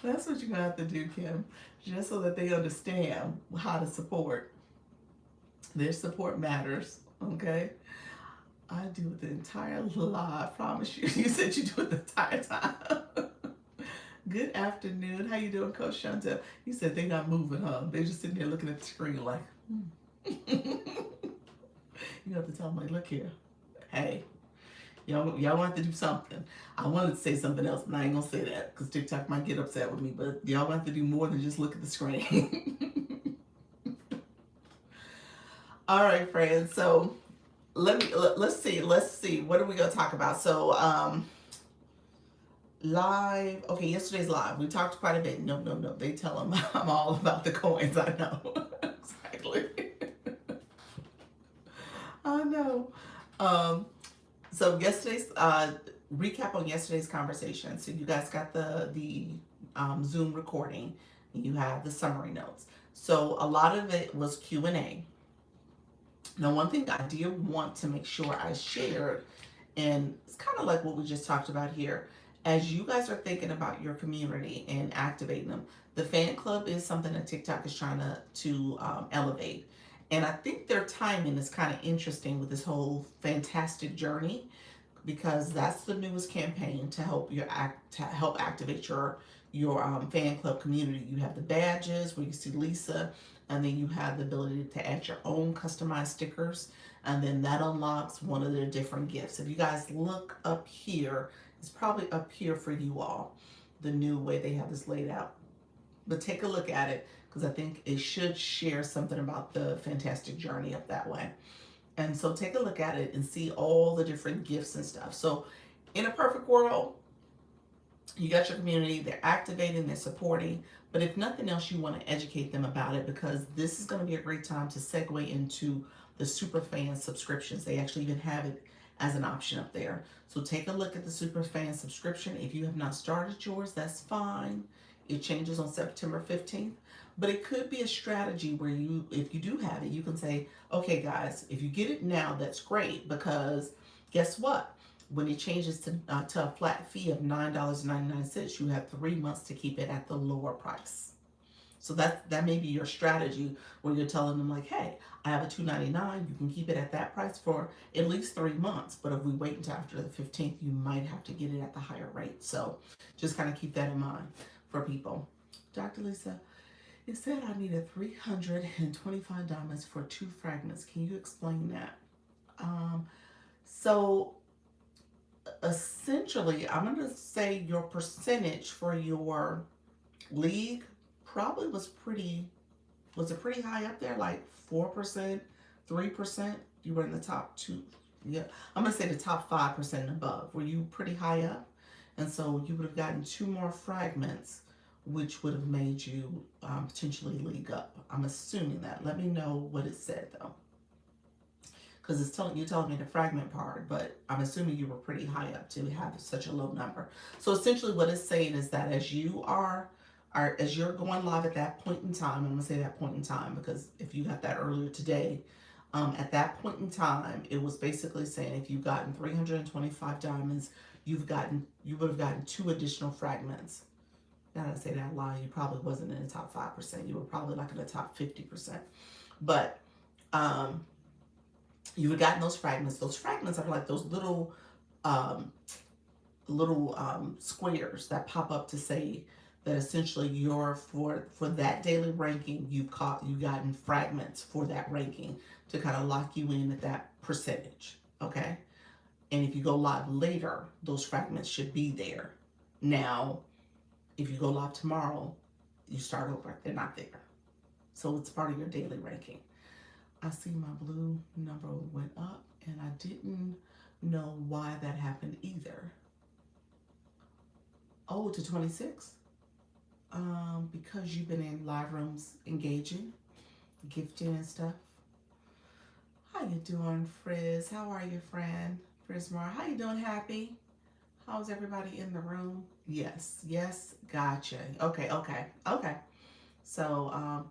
That's what you're going to have to do, Kim, just so that they understand how to support. Their support matters, okay? I do it the entire live, I promise you. You said you do it the entire time. Good afternoon. How you doing, Coach Chantel? You said they not moving, huh? They're just sitting there looking at the screen like, You have to tell them, like, look here. Hey, y'all want to do something. I wanted to say something else, but I ain't going to say that because TikTok might get upset with me. But y'all want to do more than just look at the screen. All right, friends. So let's see. What are we going to talk about? So, live. Okay, yesterday's live. We talked quite a bit. No. They tell them I'm all about the coins. I know. Exactly. I know. So yesterday's recap on yesterday's conversation. So you guys got the Zoom recording. You have the summary notes. So a lot of it was Q&A. Now, one thing I did want to make sure I shared, and it's kind of like what we just talked about here. As you guys are thinking about your community and activating them, the fan club is something that TikTok is trying to elevate. And I think their timing is kind of interesting with this whole fantastic journey, because that's the newest campaign to help activate your fan club community. You have the badges where you see Lisa, and then you have the ability to add your own customized stickers, and then that unlocks one of their different gifts. If you guys look up here, it's probably up here for you all, the new way they have this laid out. But take a look at it, because I think it should share something about the fantastic journey up that way. And so take a look at it and see all the different gifts and stuff. So in a perfect world, you got your community, they're activating, they're supporting, but if nothing else, you want to educate them about it, because this is going to be a great time to segue into the Superfan subscriptions. They actually even have it as an option up there. So take a look at the Superfan subscription. If you have not started yours, that's fine. It changes on September 15th. But it could be a strategy where you, if you do have it, you can say, okay, guys, if you get it now, that's great, because guess what? When it changes to a flat fee of $9.99, you have 3 months to keep it at the lower price. So that may be your strategy, where you're telling them, like, hey, I have a $2.99. You can keep it at that price for at least 3 months. But if we wait until after the 15th, you might have to get it at the higher rate. So just kind of keep that in mind for people. Dr. Lisa, it said I needed 325 diamonds for 2 fragments. Can you explain that? So essentially, I'm going to say your percentage for your league probably was it pretty high up there, like 4%, 3%? You were in the top two. Yeah, I'm going to say the top 5% and above. Were you pretty high up? And so you would have gotten two more fragments, which would have made you potentially league up. I'm assuming that. Let me know what it said though, because you're telling me the fragment part, but I'm assuming you were pretty high up to have such a low number. So essentially, what it's saying is that as you're going live at that point in time, I'm gonna say that point in time because if you got that earlier today, at that point in time, it was basically saying if you've gotten 325 diamonds, you would have gotten two additional fragments. Now that I say that lie, you probably wasn't in the top 5%. You were probably like in the top 50%. But um, you would have gotten those fragments. Those fragments are like those um, little squares that pop up to say that essentially for that daily ranking you've gotten fragments for that ranking to kind of lock you in at that percentage. Okay. And if you go live later, those fragments should be there. Now, if you go live tomorrow, you start over. They're not there. So it's part of your daily ranking. I see my blue number went up and I didn't know why that happened either. Oh, to 26? Because you've been in live rooms engaging, gifting and stuff. How you doing, Frizz? How are you, friend? Frizzmar, how you doing, Happy? How's everybody in the room? Yes, gotcha. Okay. So,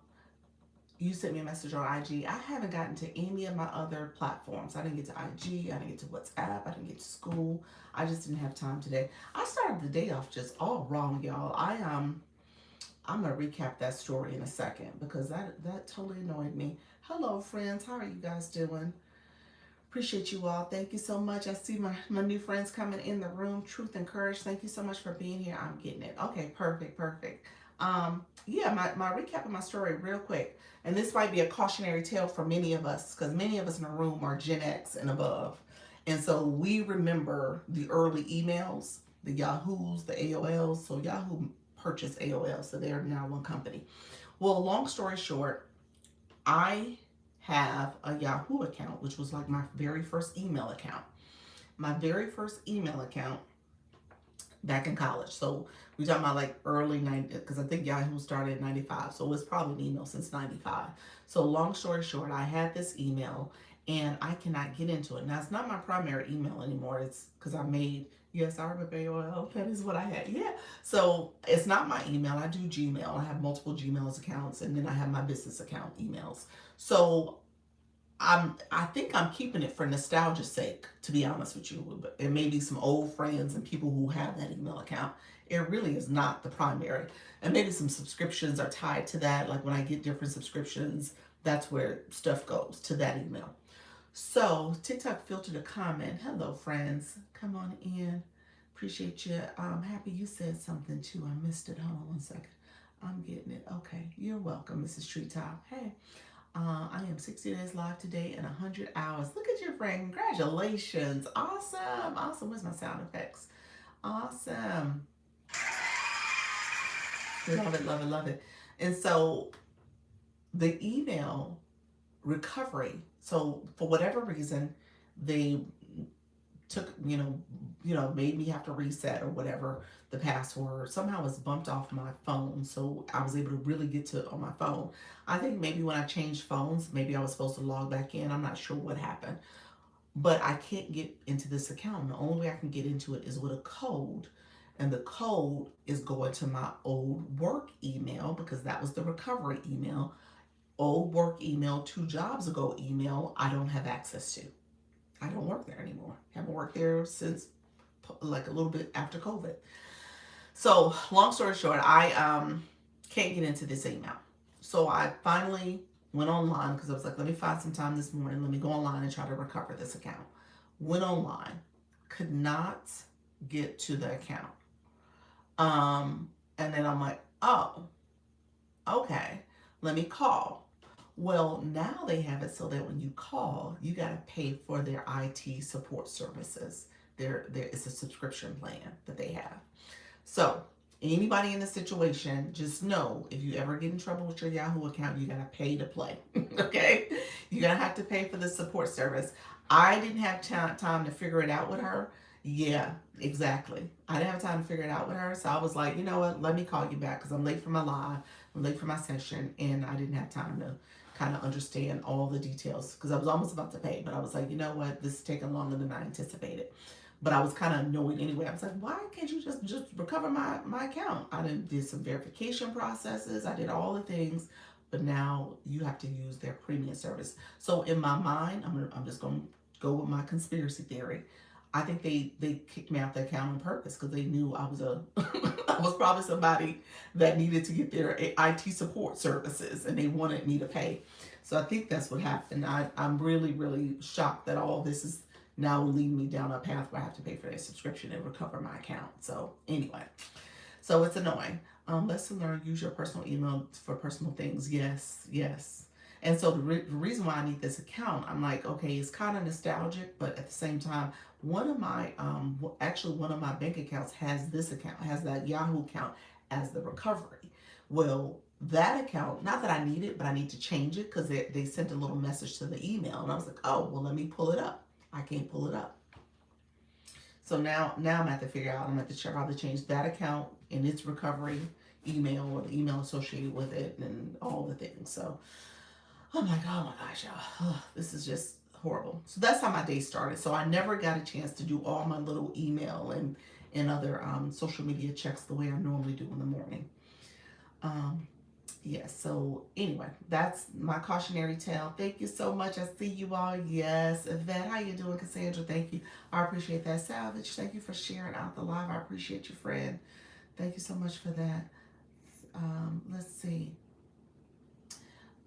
you sent me a message on IG. I haven't gotten to any of my other platforms. I didn't get to IG. I didn't get to WhatsApp. I didn't get to school. I just didn't have time today. I started the day off just all wrong, y'all. I'm gonna recap that story in a second because that totally annoyed me. Hello, friends. How are you guys doing? Appreciate you all. Thank you so much. I see my new friends coming in the room. Truth and Courage. Thank you so much for being here. I'm getting it. Okay, perfect. Yeah, my recap of my story real quick. And this might be a cautionary tale for many of us because many of us in the room are Gen X and above. And so we remember the early emails, the Yahoos, the AOLs. So Yahoo purchased AOL, so they're now one company. Well, long story short, I have a Yahoo account, which was like my very first email account. My very first email account back in college. So we talking about like early 90s, because I think Yahoo started in 95. So it's probably an email since 95. So long story short, I had this email and I cannot get into it. Now it's not my primary email anymore. It's because yes, I remember AOL. That is what I had. Yeah. So it's not my email. I do Gmail. I have multiple Gmail's accounts and then I have my business account emails. So I think I'm keeping it for nostalgia's sake, to be honest with you. It may be some old friends and people who have that email account. It really is not the primary. And maybe some subscriptions are tied to that. Like when I get different subscriptions, that's where stuff goes to that email. So TikTok filtered a comment. Hello, friends. Come on in. Appreciate you. Happy you said something too. I missed it. Hold on one second. I'm getting it. Okay. You're welcome, Mrs. Treetop. Hey. I am 60 days live today and 100 hours. Look at your friend. Congratulations. Awesome. Where's my sound effects? Awesome. Love it. And so the email recovery. So for whatever reason, they took, made me have to reset or whatever the password. Somehow it's bumped off my phone. So I was able to really get to it on my phone. I think maybe when I changed phones, maybe I was supposed to log back in. I'm not sure what happened. But I can't get into this account. The only way I can get into it is with a code. And the code is going to my old work email because that was the recovery email. Old work email, 2 jobs ago email, I don't have access to. I don't work there anymore. Haven't worked there since like a little bit after COVID. So long story short, I can't get into this email. So I finally went online because I was like, let me find some time this morning. Let me go online and try to recover this account. Went online, could not get to the account. And then I'm like, oh, okay, let me call. Well, now they have it so that when you call, you got to pay for their IT support services. It's a subscription plan that they have. So, anybody in the situation, just know if you ever get in trouble with your Yahoo account, you got to pay to play. Okay? You're going to have to pay for the support service. I didn't have time to figure it out with her. Yeah, exactly. I didn't have time to figure it out with her. So I was like, you know what? Let me call you back because I'm late for my live. I'm late for my session. And I didn't have time to kind of understand all the details because I was almost about to pay. But I was like, you know what? This is taking longer than I anticipated. But I was kind of annoyed anyway. I was like, why can't you just recover my account? I did some verification processes. I did all the things, but now you have to use their premium service. So in my mind, I'm just going to go with my conspiracy theory. I think they kicked me out the account on purpose because they knew I was I was probably somebody that needed to get their IT support services and they wanted me to pay. So I think that's what happened. I'm really, really shocked that all this is now will lead me down a path where I have to pay for their subscription and recover my account. So anyway, so it's annoying. Lesson learned: use your personal email for personal things. Yes, yes. And so the reason why I need this account, I'm like, okay, it's kind of nostalgic, but at the same time, one of my one of my bank accounts has this account, has that Yahoo account as the recovery. Well, that account, not that I need it, but I need to change it because they sent a little message to the email, and I was like, oh, well, let me pull it up. I can't pull it up. So now I'm gonna have to figure out, I'm gonna have to check how to change that account and its recovery email or the email associated with it and all the things. So I'm like, oh my gosh, y'all, this is just horrible. So that's how my day started. So I never got a chance to do all my little email and other social media checks the way I normally do in the morning. Yes, so anyway, that's my cautionary tale. Thank you so much. I see you all. Yes, Yvette, how you doing? Cassandra, thank you. I appreciate that. Salvage, thank you for sharing out the live. I appreciate you, friend. Thank you so much for that. Let's see.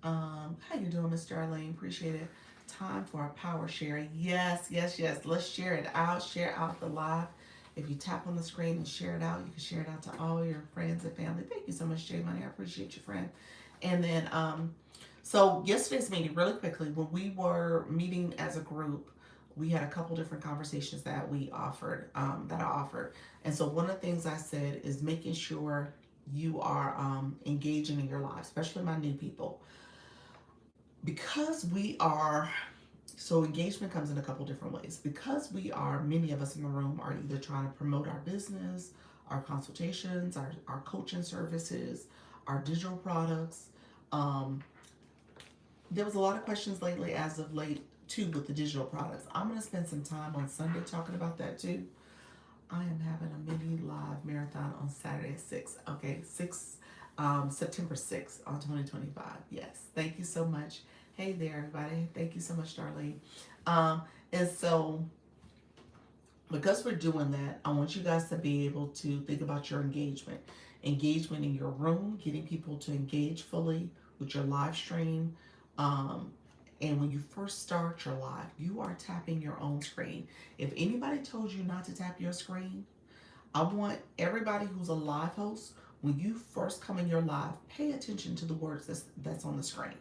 How you doing, Miss Darlene? Appreciate it. Time for a power sharing. Yes, yes, yes. Let's share it out. Share out the live. If you tap on the screen and share it out, you can share it out to all your friends and family. Thank you so much, Jay Money. I appreciate you, friend. And then, so yesterday's meeting, really quickly, when we were meeting as a group, we had a couple different conversations that we offered, that I offered. And so one of the things I said is making sure you are engaging in your life, especially my new people. Because we are, so engagement comes in a couple different ways. Because we are, many of us in the room are either trying to promote our business, our consultations, our coaching services, our digital products. There was a lot of questions lately, as of late, too, with the digital products. I'm going to spend some time on Sunday talking about that, too. I am having a mini live marathon on Saturday at 6. Okay, September 6th on 2025. Yes, thank you so much. Hey there, everybody. Thank you so much, Darlene. And so, because we're doing that, I want you guys to be able to think about your engagement. Engagement in your room, getting people to engage fully with your live stream. And when you first start your live, you are tapping your own screen. If anybody told you not to tap your screen, I want everybody who's a live host, when you first come in your live, pay attention to the words that's on the screen.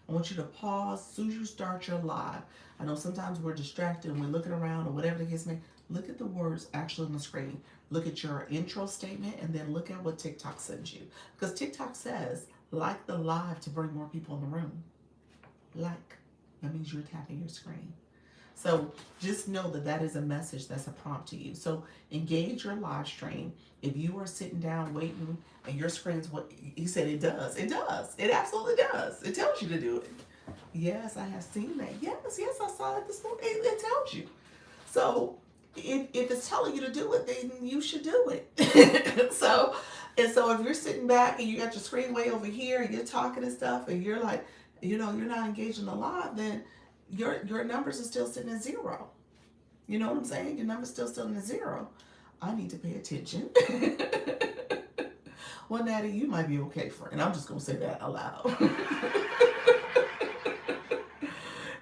I want you to pause as soon as you start your live. I know sometimes we're distracted and we're looking around or whatever the case may be. Look at the words actually on the screen. Look at your intro statement and then look at what TikTok sends you. Because TikTok says, like the live to bring more people in the room. Like, that means you're tapping your screen. So just know that that is a message, that's a prompt to you. So engage your live stream. If you are sitting down waiting and your screen's what he said, it does. It does. It absolutely does. It tells you to do it. Yes, I have seen that. Yes, I saw it this morning. It tells you. So if it's telling you to do it, then you should do it. So if you're sitting back and you got your screen way over here and you're talking and stuff and you're like, you're not engaged in the live, then your numbers are still sitting at 0. You know what I'm saying? Your number's still sitting at 0. I need to pay attention. Well, Natty, you might be okay, friend. I'm just going to say that aloud.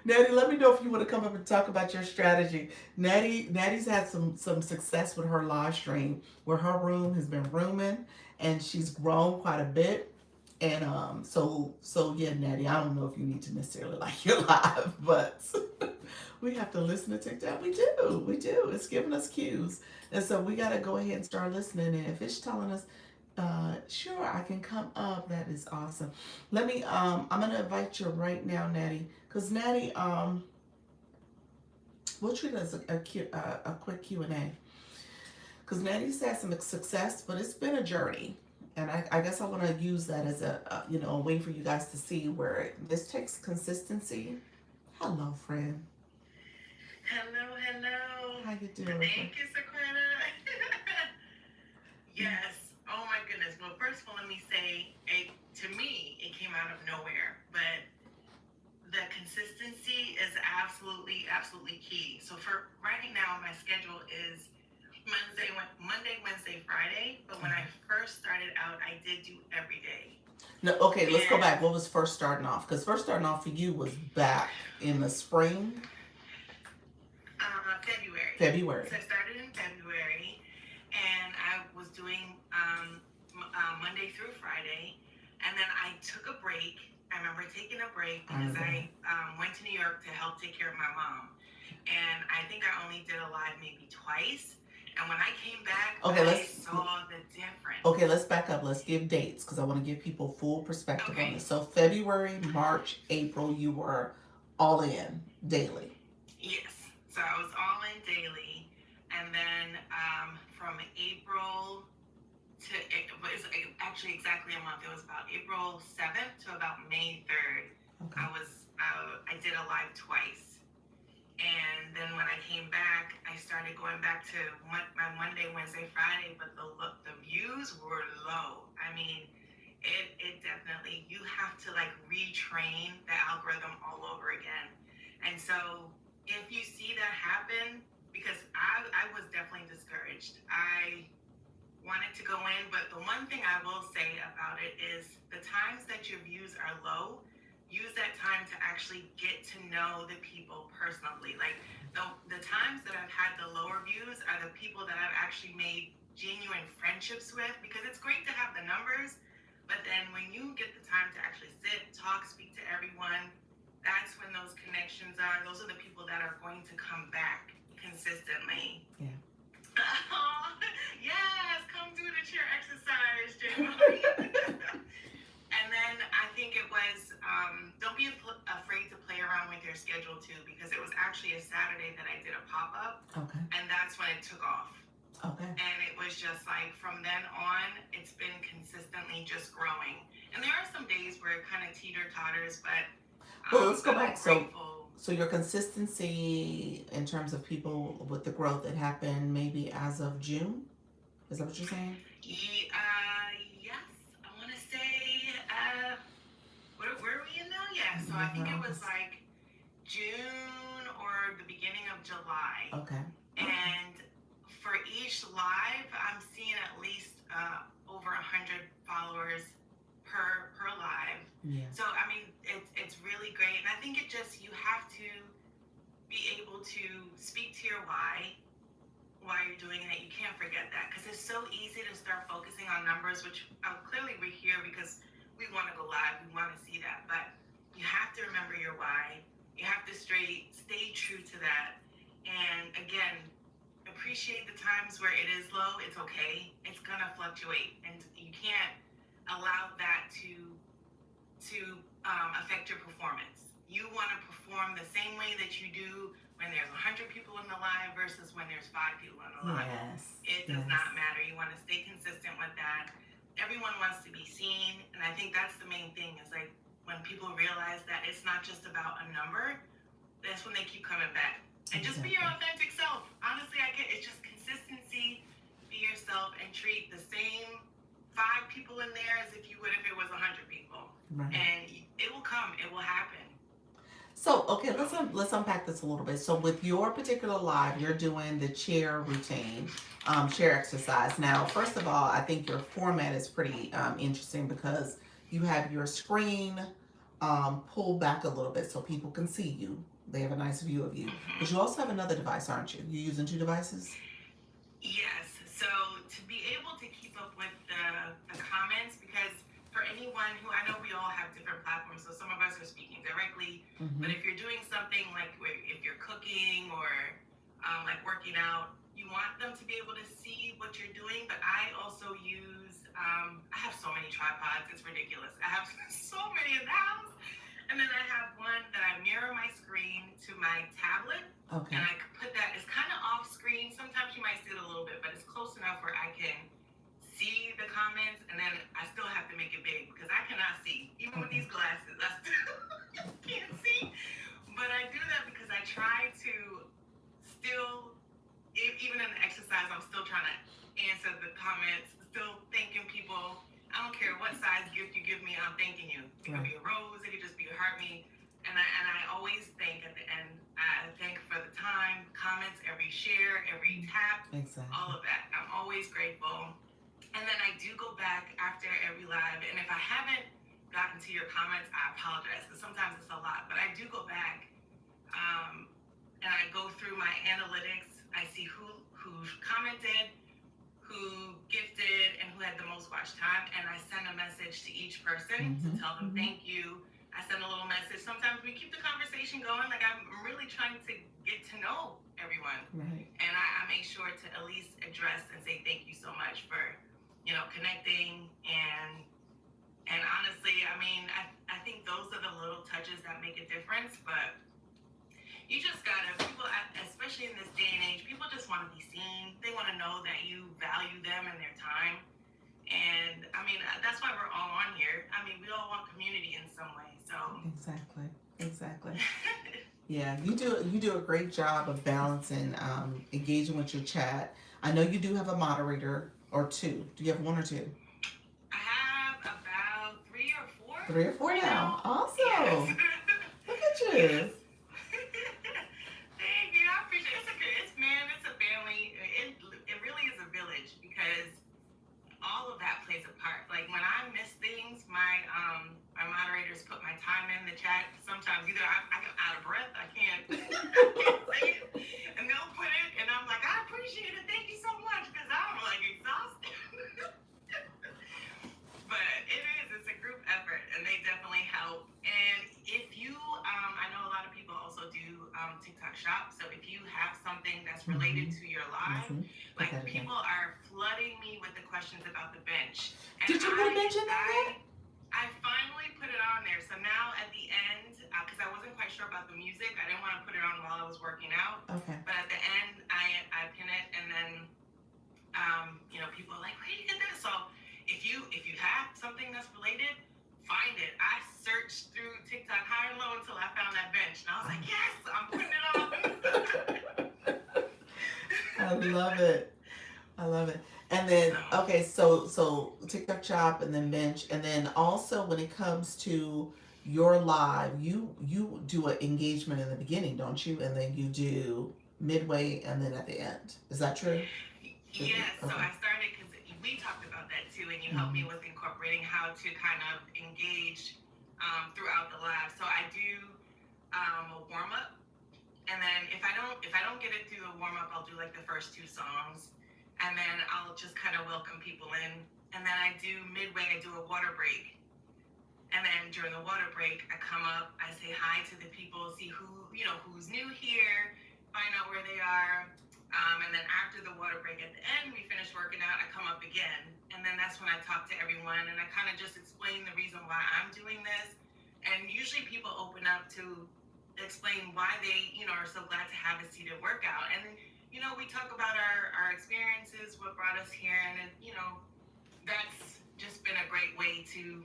Natty, let me know if you want to come up and talk about your strategy. Natty's had some success with her live stream where her room has been rooming and she's grown quite a bit. And so yeah, Natty, I don't know if you need to necessarily like your live, but we have to listen to TikTok. We do. It's giving us cues, and so we gotta go ahead and start listening. And if it's telling us, sure, I can come up. That is awesome. Let me. I'm gonna invite you right now, Natty, because Natty. We'll treat it as a quick Q&A. Because Natty's had some success, but it's been a journey. And I guess I want to use that as a way for you guys to see where this takes consistency. Hello, friend. Hello, hello. How you doing? Thank you, Sequetta. Yes. Oh my goodness. Well, first of all, let me say, to me, it came out of nowhere, but the consistency is absolutely, absolutely key. So for right now, my schedule is Monday, Wednesday, Friday. But when I first started out, I did do every day. No, okay, let's go back. What was first starting off? Because first starting off for you was back in the spring. February. February. So I started in February, and I was doing Monday through Friday, and then I took a break. I remember taking a break because I went to New York to help take care of my mom, and I think I only did a live maybe twice. And when I came back, I saw the difference. Okay, let's back up. Let's give dates because I want to give people full perspective on this. So February, March, April, you were all in daily. Yes. So I was all in daily. And then from April to, it was actually exactly a month. It was about April 7th to about May 3rd. Okay. I did a live twice. And then when I came back, I started going back to my Monday, Wednesday, Friday, but the views were low. I mean, it definitely, you have to like retrain the algorithm all over again. And so if you see that happen, because I was definitely discouraged. I wanted to go in, but the one thing I will say about it is the times that your views are low, use that time to actually get to know the people personally. Like the times that I've had the lower views are the people that I've actually made genuine friendships with, because it's great to have the numbers, but then when you get the time to actually sit, talk, speak to everyone, that's when those connections are. Those are the people that are going to come back consistently. Yeah. Oh, yes, come do the chair exercise, J-Mo. And then I think it was, don't be afraid to play around with your schedule too, because it was actually a Saturday that I did a pop-up. Okay. And that's when it took off. Okay. And it was just like, from then on, it's been consistently just growing. And there are some days where it kind of teeter-totters, but well, let's go back. Grateful. So your consistency in terms of people with the growth that happened maybe as of June? Is that what you're saying? Yes. I want to say, where are we in now? Yeah. So I think it was like June or the beginning of July. Okay. And for each live, I'm seeing at least over 100 followers per live. Yeah. So I mean, it's really great, and I think you have to be able to speak to your why you're doing it. You can't forget that, because it's so easy to start focusing on numbers, which clearly we're here because we want to go live, we want to see that, but you have to remember your why. You have to stay true to that, and again, appreciate the times where it is low. It's okay. It's gonna fluctuate, and you can't allow that to affect your performance. You want to perform the same way that you do when there's 100 people in the live versus when there's 5 people in the live. Yes. It does not matter. You want to stay consistent with that. Everyone wants to be seen, and I think that's the main thing, is like when people realize that it's not just about a number, that's when they keep coming back. And just be your authentic self. Honestly, it's just consistency. Be yourself and treat the same 5 people in there as if you would if it was 100 people. Right. And it will come. It will happen. So, okay, let's unpack this a little bit. So with your particular live, you're doing the chair routine, chair exercise. Now, first of all, I think your format is pretty interesting because you have your screen pulled back a little bit so people can see you. They have a nice view of you. Mm-hmm. But you also have another device, aren't you? You're using 2 devices? Yes. So to be able to keep up with the comments, because for anyone anyone who, I know we all have different platforms, so some of us are speaking directly, but if you're doing something like if you're cooking or like working out, you want them to be able to see what you're doing. But I also use, I have so many tripods, it's ridiculous. I have so many in the house. And then I have one that I mirror my screen to my tablet. Okay. And I put that, it's kind of off screen. Sometimes you might see it a little bit, but it's close enough where I can see the comments, and then I still have to make it big because I cannot see. Even with these glasses, I still can't see. But I do that because I try to still, even in the exercise, I'm still trying to answer the comments, still thanking people. I don't care what size gift you give me, I'm thanking you. It could be a rose, it could just be a heart me. And I always thank at the end. I thank for the time, comments, every share, every tap, all of that. I'm always grateful. And then I do go back after every live. And if I haven't gotten to your comments, I apologize because sometimes it's a lot. But I do go back and I go through my analytics. I see who commented, who gifted, and who had the most watch time, and I send a message to each person to tell them thank you. I send a little message. Sometimes we keep the conversation going. Like, I'm really trying to get to know everyone. Right. And I make sure to at least address and say thank you so much for, connecting. And honestly, I mean, I think those are the little touches that make a difference. But you just gotta, people, especially in this day and age, people just want to be seen. They want to know that you value them and their time. And I mean, that's why we're all on here. I mean, we all want community in some way. So Exactly. Yeah, you do a great job of balancing, engaging with your chat. I know you do have a moderator or two. Do you have one or two? I have about 3 or 4. 3 or 4 now. Awesome. Yes. Look at you. Yes. Thank you. I appreciate it. It's a family. It really is a village because all of that plays a part. Like when I miss things, my moderators put my time in the chat. Sometimes either I get out of breath, I can't say it, and they'll put it, and I'm like, I appreciate it. Thank you so much, because I'm like exhausted. But it's a group effort, and they definitely help. And if you, I know a lot of people also do TikTok Shop. So if you have something that's related to your live, like people are flooding me with the questions about the bench. And did you put a bench in there? I finally put it on there. So now at the end, because I wasn't quite sure about the music, I didn't want to put it on while I was working out. Okay. But at the end, I pin it, and then people are like, where did you get this? So if you have something that's related, find it. I searched through TikTok high and low until I found that bench, and I was like, yes, I'm putting it on. I love it. And then, okay, so TikTok Shop and then bench, and then also when it comes to your live, you do an engagement in the beginning, don't you? And then you do midway and then at the end. Is that true? Yes. Okay. So I started because we talked about that too, and you helped me with incorporating how to kind of engage throughout the live. So I do a warm up, and then if I don't get it through the warm up, I'll do like the first 2 songs. And then I'll just kind of welcome people in. And then I do midway, I do a water break. And then during the water break, I come up, I say hi to the people, see who's new here, find out where they are. And then after the water break at the end, we finish working out, I come up again. And then that's when I talk to everyone, and I kind of just explain the reason why I'm doing this. And usually people open up to explain why they, are so glad to have a seated workout. And we talk about our experiences, what brought us here, and that's just been a great way to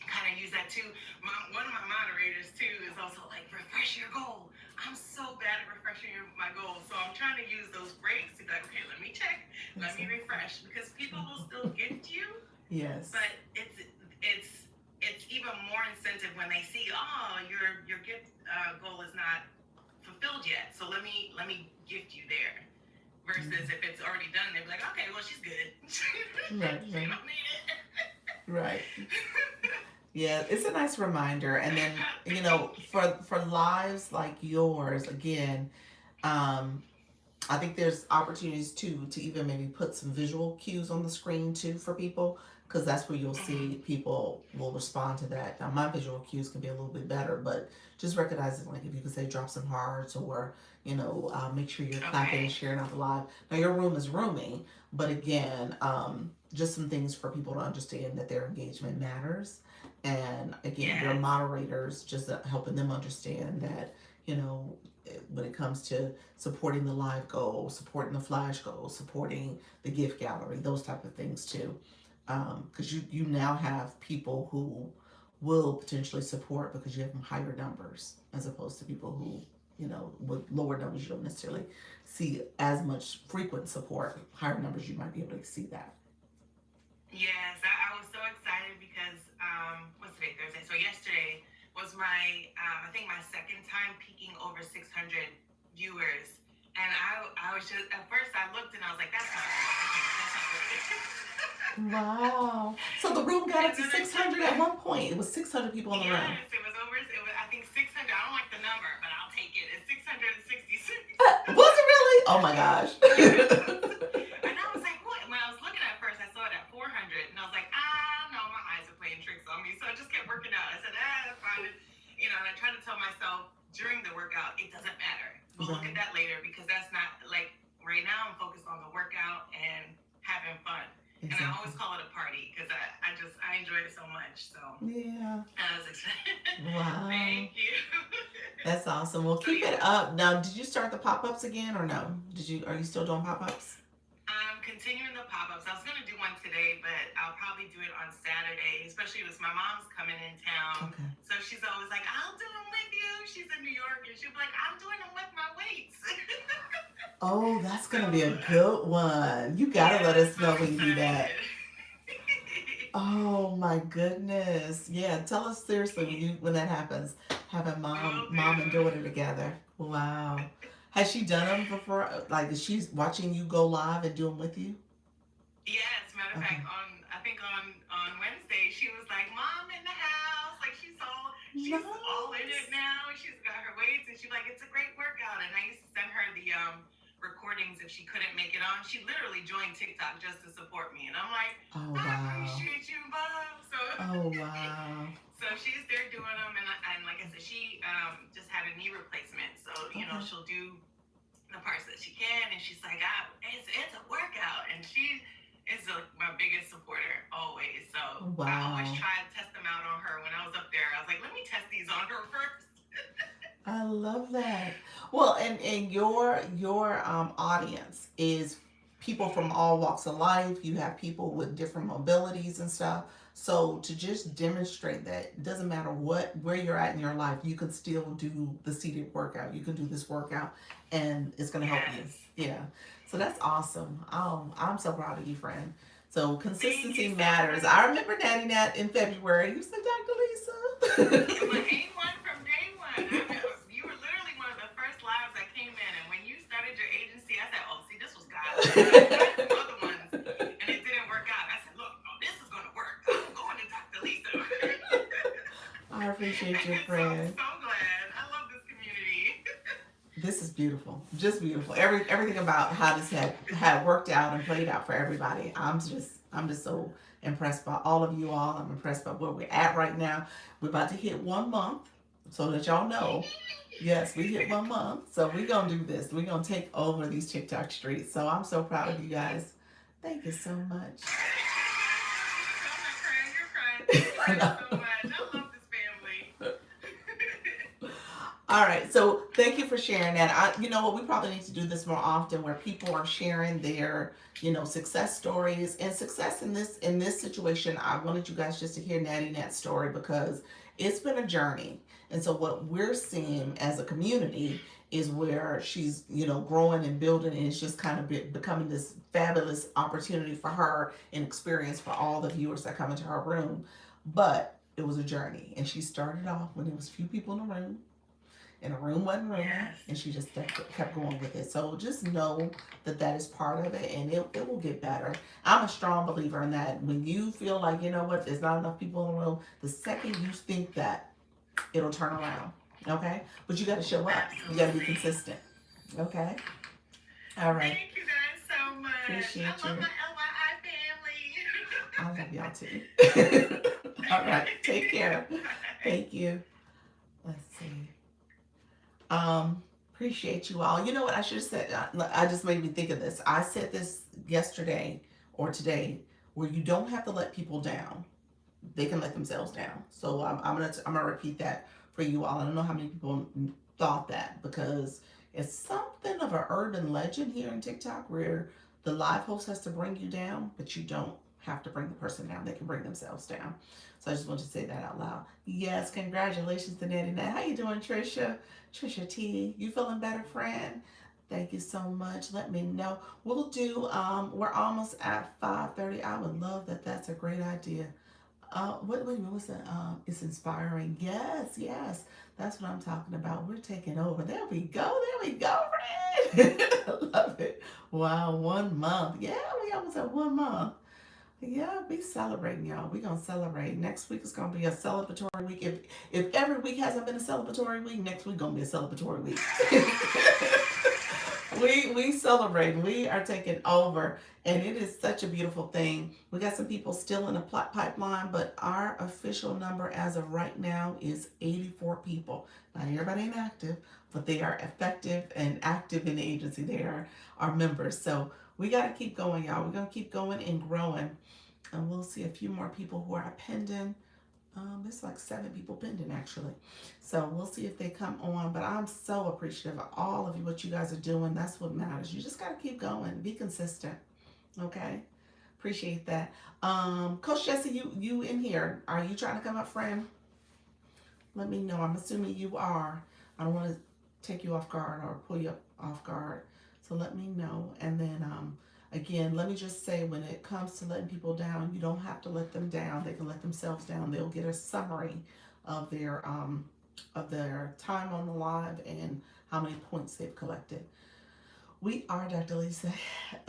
kind of use that too. One of my moderators too is also like, refresh your goal. I'm so bad at refreshing my goal, so I'm trying to use those breaks to be like, okay, let me check, let me refresh, because people will still gift you. Yes. But it's even more incentive when they see, your gift goal is not fulfilled yet, so let me gift you there. Versus if it's already done, they'll be like, okay, well, she's good. Right. She don't need it. Right. Yeah, it's a nice reminder. And then, for lives like yours, again, I think there's opportunities too to even maybe put some visual cues on the screen too for people, because that's where you'll see people will respond to that. Now, my visual cues can be a little bit better, but just recognizing, like, if you could say drop some hearts or, make sure you're clapping and Okay. sharing out the live. Now, your room is roomy, but again, just some things for people to understand that their engagement matters. And again, your Yes. moderators just helping them understand that, when it comes to supporting the live goal, supporting the flash goal, supporting the gift gallery, those type of things too. Because you now have people who will potentially support because you have higher numbers as opposed to people who, with lower numbers, you don't necessarily see as much frequent support. Higher numbers, you might be able to see that. Yes, I was so excited because what's today? Thursday. So yesterday was my I think my second time peaking over 600 viewers, and I was just at first I looked and I was like, that's not right. That's not right. Wow. So the room got And up to then I 600 checked. at one point. It was 600 people in the room. Yes, it was over. It was I think 600. I don't like the number, but I'll take it. It's 666. Was it really? Oh my gosh. Yes. And I was like, what? When I was looking at first, I saw it at 400, and I was like, no, my eyes are playing tricks on me. So I just kept working out. I said, that's fine. And I tried to tell myself during the workout, it doesn't matter. We'll look at that later because that's not like right now. I'm focused on the workout and having fun. Exactly. And I always call it a party because I enjoy it so much. So yeah. I was excited. Wow. Thank you. That's awesome. Well, keep it up. Now, did you start the pop-ups again or no? Are you still doing pop-ups? I'm continuing the pop-ups. I was going to do one today, but I'll probably do it on Saturday, especially because my mom's coming in town. Okay. So she's always like, I'll do them with you. She's in New York, and she'll be like, I'm doing them with my weights. Oh, that's going to be a good one. You got to let us know when you do that. Oh my goodness. Yeah, tell us seriously when that happens. Having mom and daughter together. Wow. Has she done them before? Like, is she watching you go live and do them with you? Yes, matter of fact, I think on Wednesday she was like, "Mom in the house." Like she's all in it now. She's got her weights, and she's like, "It's a great workout." And I used to send her the recordings if she couldn't make it on. She literally joined TikTok just to support me, and I'm like, oh, wow. I appreciate you, Mom. So oh wow. So she's there doing them, and like I said, she just had a knee replacement, so she'll do the parts that she can, and she's like, it's a workout, and she is my biggest supporter always. So wow. I always try to test them out on her. When I was up there, I was like, let me test these on her first. I love that. Well, and your audience is people from all walks of life. You have people with different mobilities and stuff. So to just demonstrate that it doesn't matter where you're at in your life, you can still do the seated workout. You can do this workout, and it's going to help you. Yeah. So that's awesome. I'm so proud of you, friend. So consistency matters. I remember Natty Nat in February. You said, Dr. Lisa. Anyone from day one. You were literally one of the first lives that came in, and when you started your agency, I said, oh, see, this was God. I tried some other ones, and it didn't work out. I said, look, this is going to work. I'm going to Dr. Lisa. I appreciate you, friend. So glad. I love this community. This is beautiful, just beautiful. Everything about how this had worked out and played out for everybody. I'm just so impressed by all of you all. I'm impressed by where we're at right now. We're about to hit 1 month, so that y'all know. Yes, we hit 1 month, so we're gonna do this. We're gonna take over these TikTok streets. So I'm so proud of you guys. Thank you so much. You're crying. Thank you so much. I love this family. All right, so thank you for sharing that. You know what? We probably need to do this more often, where people are sharing their, success stories and success in this situation. I wanted you guys just to hear Natty Nat's story because it's been a journey, and so what we're seeing as a community is where she's, growing and building, and it's just kind of becoming this fabulous opportunity for her and experience for all the viewers that come into her room. But it was a journey, and she started off when there was few people in the room. And a room wasn't room, Yes. and she just kept going with it. So just know that is part of it, and it will get better. I'm a strong believer in that. When you feel like, there's not enough people in the room, the second you think that, it'll turn around, okay? But you got to show up. You got to be consistent, okay? All right. Thank you guys so much. Appreciate I love you. my LYI family. I love y'all too. All right. Take care. Thank you. Let's see. Appreciate you all. You know what I should have said? I just made me think of this. I said this yesterday or today, where you don't have to let people down. They can let themselves down. So I'm gonna repeat that for you all. I don't know how many people thought that, because it's something of an urban legend here in TikTok where the live host has to bring you down, but you don't have to bring the person down. They can bring themselves down. So I just want to say that out loud. Yes, congratulations to Natty Nat. How you doing, Trisha? Trisha T, you feeling better, friend? Thank you so much. Let me know. We'll do. We're almost at 5:30. I would love that. That's a great idea. Wait a minute, what's that? It's inspiring. Yes, yes. That's what I'm talking about. We're taking over. There we go. There we go, friend. I love it. Wow, 1 month. Yeah, we almost at 1 month. Yeah, be celebrating, y'all. We're gonna celebrate. Next week is gonna be a celebratory week. If every week hasn't been a celebratory week, next week gonna be a celebratory week. We celebrate. We are taking over, and it is such a beautiful thing. We got some people still in the pipeline, but our official number as of right now is 84 people. Not everybody ain't active, but they are effective and active in the agency. They are our members. So we got to keep going, y'all. We're gonna keep going and growing, and we'll see a few more people who are pending. It's like 7 people pending actually. So we'll see if they come on. But I'm so appreciative of all of you, what you guys are doing. That's what matters. You just got to keep going. Be consistent. Okay? Appreciate that. Coach Jesse, you in here. Are you trying to come up, friend? Let me know. I'm assuming you are. I don't want to take you off guard or pull you up off guard. So let me know. And then again, let me just say, when it comes to letting people down, you don't have to let them down. They can let themselves down. They'll get a summary of their time on the live and how many points they've collected. We are Dr. Lisa.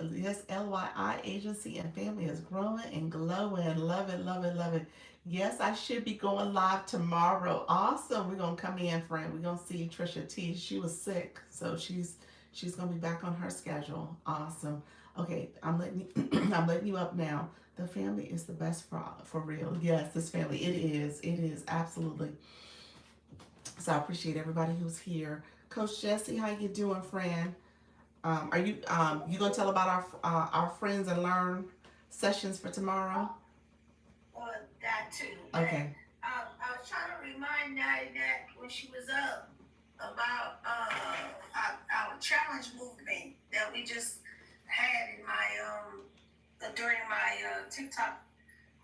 Yes, LYI Agency and Family is growing and glowing. Love it, love it, love it. Yes, I should be going live tomorrow. Awesome. We're gonna come in, friend. We're gonna see Trisha T. She was sick, so she's gonna be back on her schedule. Awesome. Okay, I'm letting you I'm letting you up now. The family is the best for real. Yes, this family. It is. It is absolutely. So I appreciate everybody who's here. Coach Jesse, how you doing, friend? Are you gonna tell about our friends and learn sessions for tomorrow? Well, that too. Okay. I was trying to remind Natty that when she was up about our challenge movement that we just had in my during my TikTok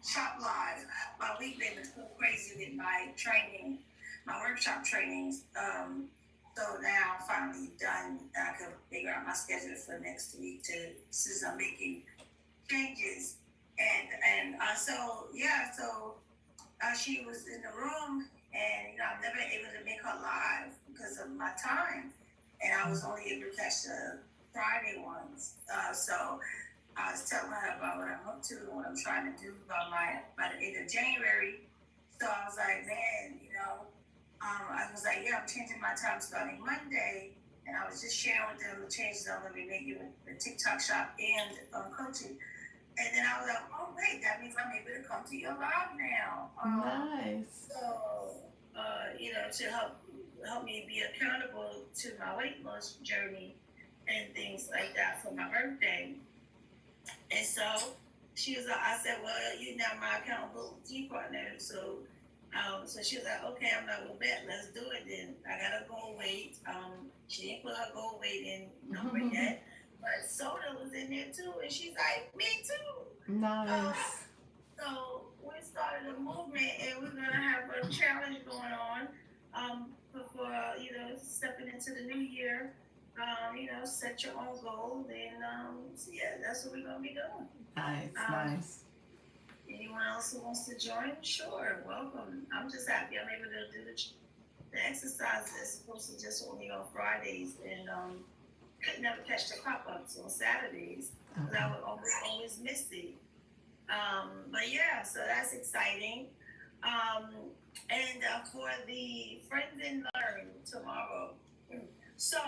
shop live. My week been so crazy with my training, my workshop trainings. So now I'm finally done. I can figure out my schedule for next week since I'm making changes. And she was in the room, and I'm never able to make her live because of my time, and I was only able to catch the Friday ones. So I was telling her about what I'm up to and what I'm trying to do by the 8th of January. So I was like, man, I was like, yeah, I'm changing my time starting Monday. And I was just sharing with them the changes I'm going to be making with the TikTok shop and coaching. And then I was like, oh, wait, that means I'm able to come to your live now. Nice. So, to help me be accountable to my weight loss journey and things like that for my birthday. And so I said, well, you're now my accountability partner. So she was like, okay, I'm not gonna bet. Let's do it then. I got a goal weight. She didn't put her goal weight in number yet, but Soda was in there too, and she's like, me too. Nice. So we started a movement, and we're gonna have a challenge going on. For stepping into the new year. Set your own goal, and so yeah, that's what we're gonna be doing. Nice, nice. Anyone else who wants to join, sure, welcome. I'm just happy I'm able to do the exercise that's supposed to just only on Fridays, and could never catch the pop-ups on Saturdays because I would always miss it. But yeah, so that's exciting. And for the Friends and Learn tomorrow. So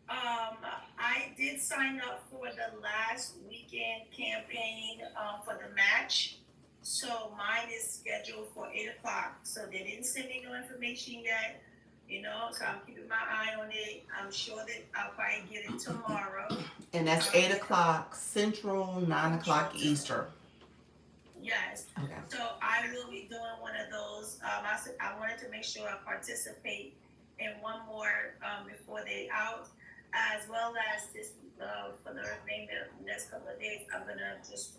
I did sign up for the last weekend campaign for the match. So mine is scheduled for 8 o'clock. So they didn't send me no information yet. So I'm keeping my eye on it. I'm sure that I'll probably get it tomorrow. And that's 8 o'clock Central, 9 o'clock Eastern. Yes. Okay. So I will be doing one of those. I wanted to make sure I participate in one more before they out, as well as this for the remainder of the next couple of days. I'm gonna just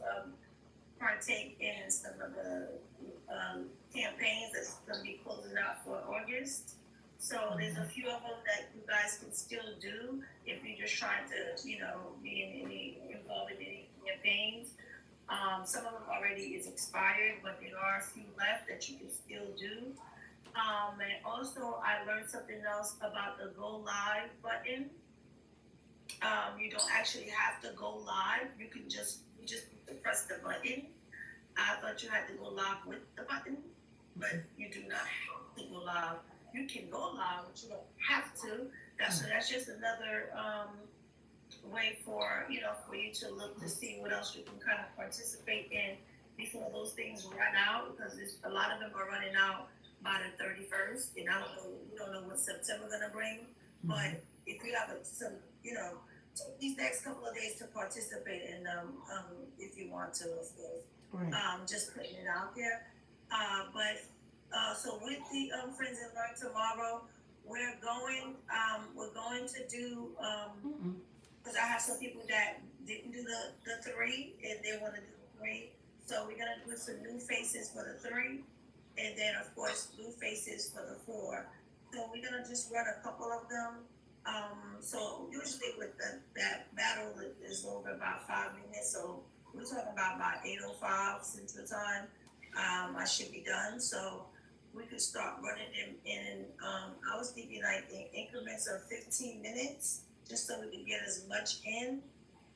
partake in some of the campaigns that's gonna be closing out for August. So there's a few of them that you guys can still do if you're just trying to, be involved in any campaigns. Some of them already is expired, but there are a few left that you can still do. And also, I learned something else about the Go Live button. You don't actually have to go live. You just press the button. I thought you had to go live with the button, but you do not have to go live. You can go live, but you don't have to. That's just another way for you to look to see what else you can kind of participate in before those things run out, because a lot of them are running out by the 31st, and we don't know what September gonna bring. But if you have take these next couple of days to participate in them, if you want to, of course. Right. Just putting it out there. So with the Friends and Learn tomorrow, we're going to do because I have some people that didn't do the 3 and they want to do the 3. So we're gonna do some new faces for the 3, and then of course new faces for the 4. So we're gonna just run a couple of them. So usually with that battle is over about 5 minutes. So we're talking about 8:05 Central Time. I should be done. So we could start running them in. I was thinking like in increments of 15 minutes, just so we can get as much in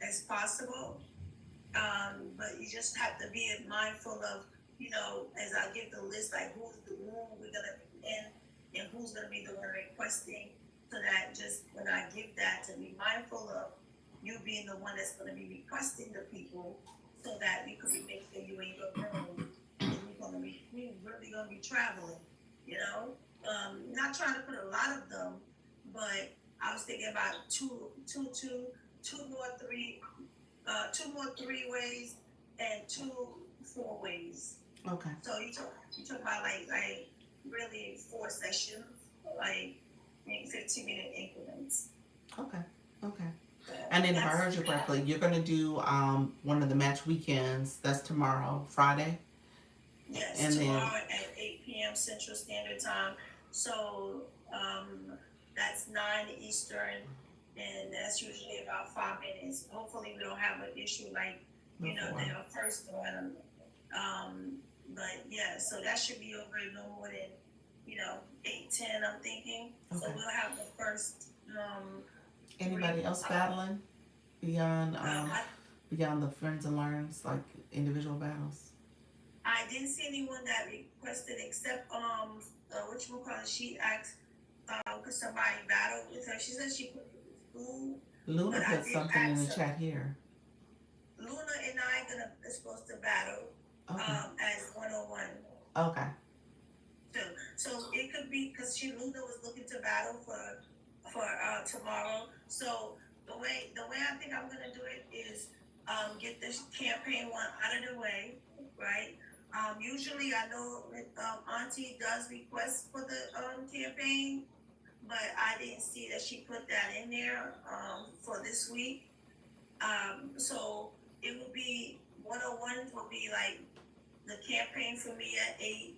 as possible. But you just have to be mindful of, as I give the list, like who's the room we're gonna be in and who's gonna be the one requesting, so that just when I give that, to be mindful of you being the one that's gonna be requesting the people, so that we could make sure you in your room. We're really gonna be traveling, not trying to put a lot of them, but I was thinking about two more 3 ways and 2 4 ways. Okay. So you talk about like really 4 sessions, like maybe 15-minute increments. Okay. And then if I heard you correctly, you're gonna do one of the match weekends. That's tomorrow, Friday. Yes, and tomorrow at 8 p.m. Central Standard Time. So that's 9 Eastern, and that's usually about 5 minutes. Hopefully we don't have an issue like, the first one. But yeah, so that should be over no more than, 8:10, I'm thinking. Okay. So we'll have the first. Anybody else battling beyond the Friends and Learns, like individual battles? I didn't see anyone that requested except she asked could somebody battle with her. She said she put school. Luna put something in the chat here. Luna and I are supposed to battle as 101. Okay. So it could be because Luna was looking to battle for tomorrow. So the way I think I'm gonna do it is get this campaign one out of the way, right? Usually I know Auntie does request for the campaign, but I didn't see that she put that in there for this week. So it would be 101 will be like the campaign for me at 8,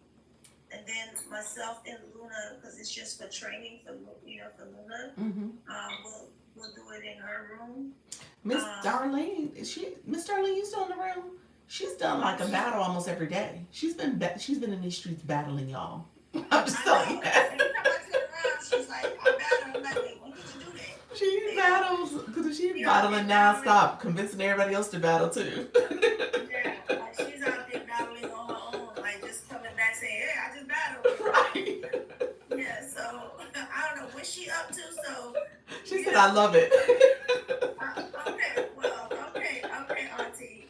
and then myself and Luna, because it's just for training for Luna. Mm-hmm. We'll do it in her room. Miss Darlene, Miss Darlene, you still in the room? She's done like a battle almost every day. She's been in these streets battling y'all. I'm just telling you. She's like, I battle. I'm like, wait, when did you do that? She battles because she's battling nonstop, convincing everybody else to battle too. Yeah, like she's out there battling on her own, like just coming back saying, "Hey, I just battled." Right. Yeah, so I don't know what she up to. So she said and I love it. Okay, well, okay, Auntie.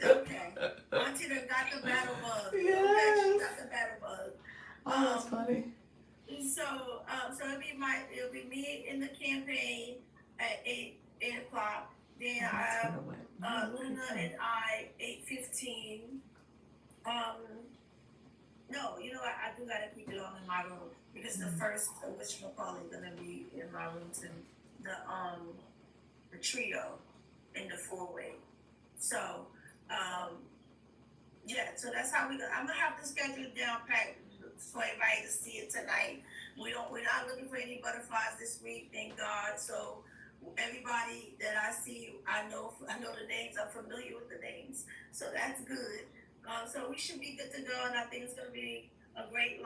Okay. Auntie done got the battle bug. Okay, she Yes. got the battle bug. Oh, that's Um, funny. so it'll be me in the campaign at 8 o'clock. Then Oh, I that's have where it went. Luna and I 8:15. Um, no, you know what? I do gotta keep it all in my room because the first whatchamacallit gonna be in my room to the trio in the four-way. So yeah, so that's how I'm gonna have to schedule it down packed for everybody to see it tonight. We're not looking for any butterflies this week, thank God. So everybody that I see, I know the names. I'm familiar with the names, so that's good. So we should be good to go, and I think it's gonna be a great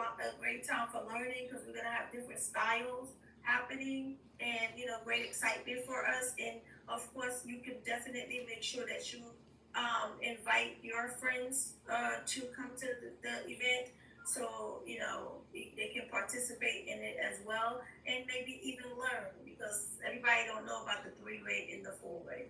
time for learning because we're gonna have different styles happening, and great excitement for us. And of course, you can definitely make sure that you invite your friends to come to the event so they can participate in it as well and maybe even learn because everybody don't know about the three-way and the four-way.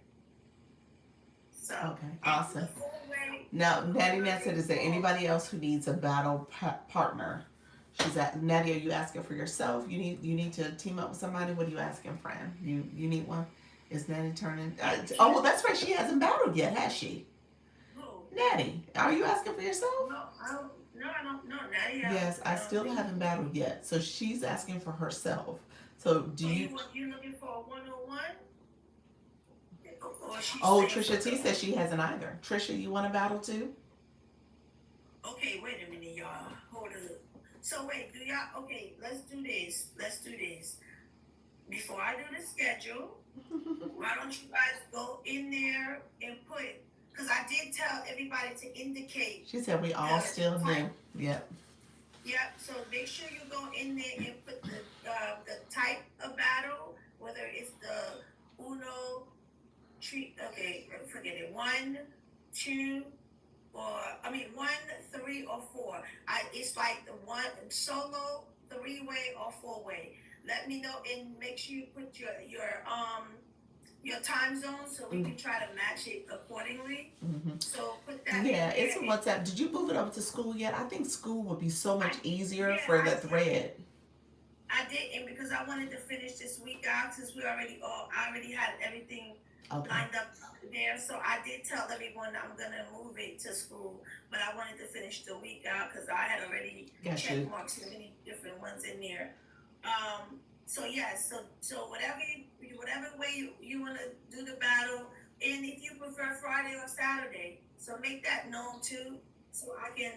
So Okay, and awesome. the four-way, Now, Natty Nat said, is there anybody else who needs a battle partner? She's at Natty. Are you asking for yourself? You need to team up with somebody. What are you asking, friend? You need one. Is Natty turning? Oh well, that's right. She hasn't battled yet, has she? who? Natty, are you asking for yourself? No, I don't. No, I don't. No, Natty. Yes, I I don't still think. haven't battled yet. So she's asking for herself. So do So you? you looking for a 101? Or she's Oh, saying Trisha for T says she hasn't either. Trisha, you want to battle too? Okay, wait a minute, y'all. Hold up. So wait, do y'all? Okay, let's do this. Let's do this. Before I do the schedule, why don't you guys go in there and put? Because I did tell everybody to indicate She said we all the still type. new. Yep. Yep. So make sure you go in there and put the type of battle, whether it's the Uno treat. Okay, forget it. One, two, or I mean 1, 3, or 4. It's like the one solo, three-way, or four-way. Let me know and make sure you put your time zone so we can try to match it accordingly. Mm-hmm. So put that. Yeah, in it's a there. WhatsApp. Did you move it over to school yet? I think school would be so much easier Yeah, for the thread. I didn't because I wanted to finish this week out since I already had everything Okay. lined up there. So I did tell everyone I'm gonna move it to school, but I wanted to finish the week out because I had already Got you. check marked so many different ones in there. So yeah, so whatever way you wanna do the battle, and if you prefer Friday or Saturday, so make that known too. So I can,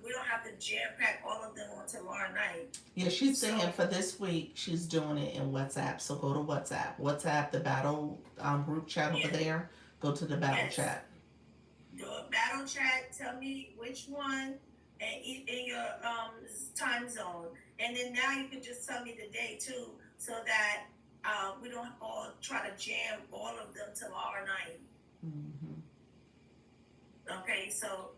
we don't have to jam pack all of them on tomorrow night. Yeah, she's So saying for this week she's doing it in WhatsApp. So go to WhatsApp. WhatsApp, the battle group chat over yeah, there. Go to the battle yes. chat. Do a battle chat. Tell me which one and in your time zone, and then now you can just tell me the day too, so that we don't all try to jam all of them tomorrow night. Mm-hmm. Okay, so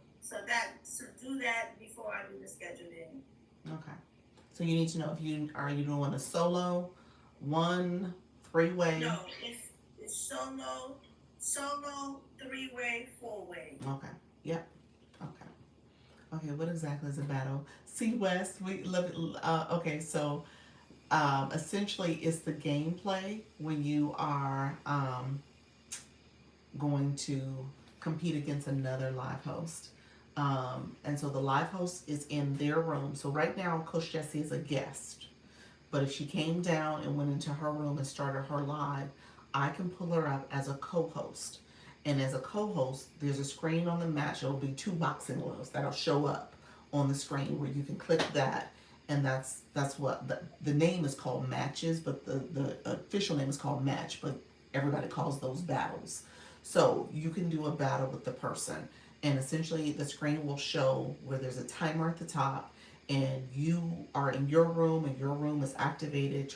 do that before I do the scheduling. Okay. So you need to know if you doing a solo, one, three-way. No, it's solo, three-way, four-way. Okay. Yep. Okay. Okay. What exactly is a battle? See, West, we love it. Okay, so essentially, it's the gameplay when you are going to compete against another live host. And so the live host is in their room. So right now, Coach Jessie is a guest. But if she came down and went into her room and started her live, I can pull her up as a co-host. And as a co-host, there's a screen on the match. It'll be 2 boxing gloves that'll show up on the screen where you can click that. And that's what the name is called matches, but the official name is called match, but everybody calls those battles. So you can do a battle with the person. And essentially the screen will show where there's a timer at the top and you are in your room and your room is activated,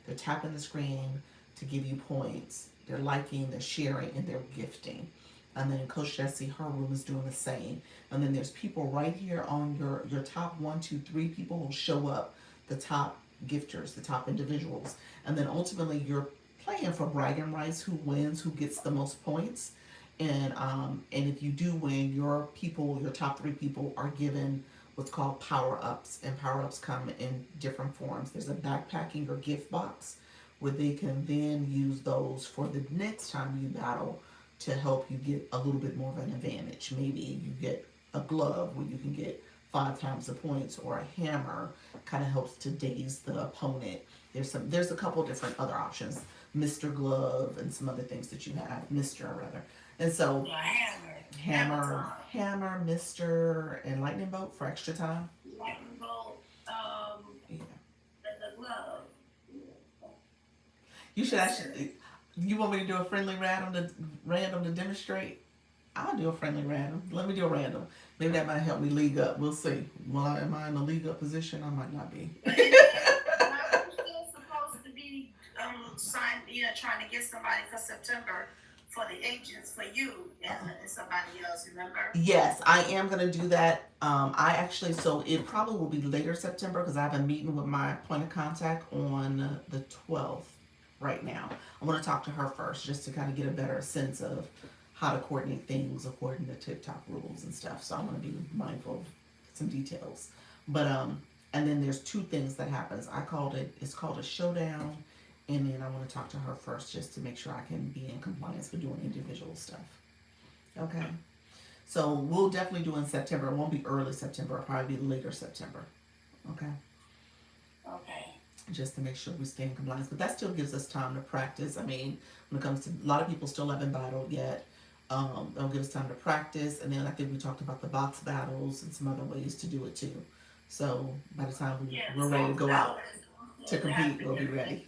they're tapping the screen to give you points. They're liking, they're sharing, and they're gifting. And then Coach Jessie, her room is doing the same. And then there's people right here on your top 1, 2, 3 people will show up. The top gifters, the top individuals. And then ultimately you're playing for bragging rights, who wins, who gets the most points. And if you do win, your people, your top 3 people are given what's called power ups, and power ups come in different forms. There's a backpacking or gift box where they can then use those for the next time you battle to help you get a little bit more of an advantage. Maybe you get a glove where you can get 5 times the points, or a hammer kind of helps to daze the opponent. There's a couple different other options, Mr. Glove and some other things that you have, Mr. rather. And so hammer, Mr. and lightning bolt for extra time. Lightning bolt, Yeah. the glove. You should actually. You want me to do a friendly random to demonstrate? I'll do a friendly random. Let me do a random. Maybe that might help me league up. We'll see. Well, am I in a league up position? I might not be. I'm still supposed to be signed, trying to get somebody for September for the agents for you and somebody else. Remember? Yes, I am gonna do that. So it probably will be later September because I have a meeting with my point of contact on the 12th right now. I want to talk to her first just to kind of get a better sense of how to coordinate things according to TikTok rules and stuff. So I'm going to be mindful of some details. But and then there's 2 things that happens. It's called a showdown, and then I want to talk to her first just to make sure I can be in compliance with doing individual stuff. Okay. So we'll definitely do in September. It won't be early September. It'll probably be later September. Okay. Okay. Just to make sure we stay in compliance. But that still gives us time to practice. I mean, when it comes to, a lot of people still haven't battled yet. That'll give us time to practice. And then I think we talked about the box battles and some other ways to do it too. So by the time we're ready to go out to compete, we'll be ready.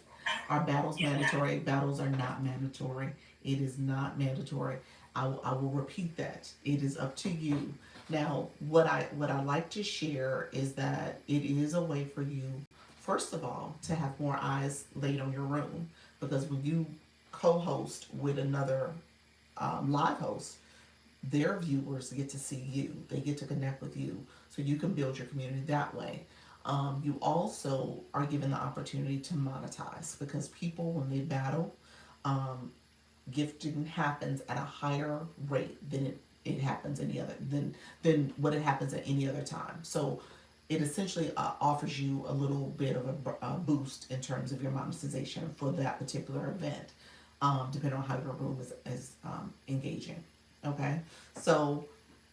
Are battles mandatory? Battles are not mandatory. It is not mandatory. I will repeat that. It is up to you. Now, what I like to share is that it is a way for you, first of all, to have more eyes laid on your room, because when you co-host with another live host, their viewers get to see you. They get to connect with you, so you can build your community that way. You also are given the opportunity to monetize, because people, when they battle, gifting happens at a higher rate than it happens than what it happens at any other time. So it essentially offers you a little bit of a boost in terms of your monetization for that particular event, depending on how your room is engaging. Okay, so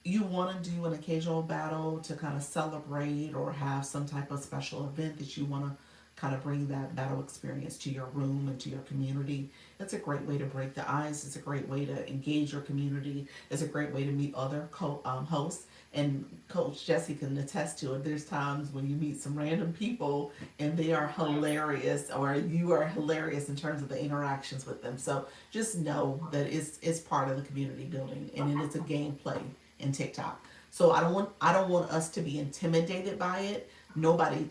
you want to do an occasional battle to kind of celebrate, or have some type of special event that you want to kind of bring that battle experience to your room and to your community. It's a great way to break the ice. It's a great way to engage your community. It's a great way to meet other hosts. And Coach Jesse can attest to it. There's times when you meet some random people and they are hilarious, or you are hilarious in terms of the interactions with them. So just know that it's part of the community building, and it is a gameplay in TikTok. So I don't want us to be intimidated by it. Nobody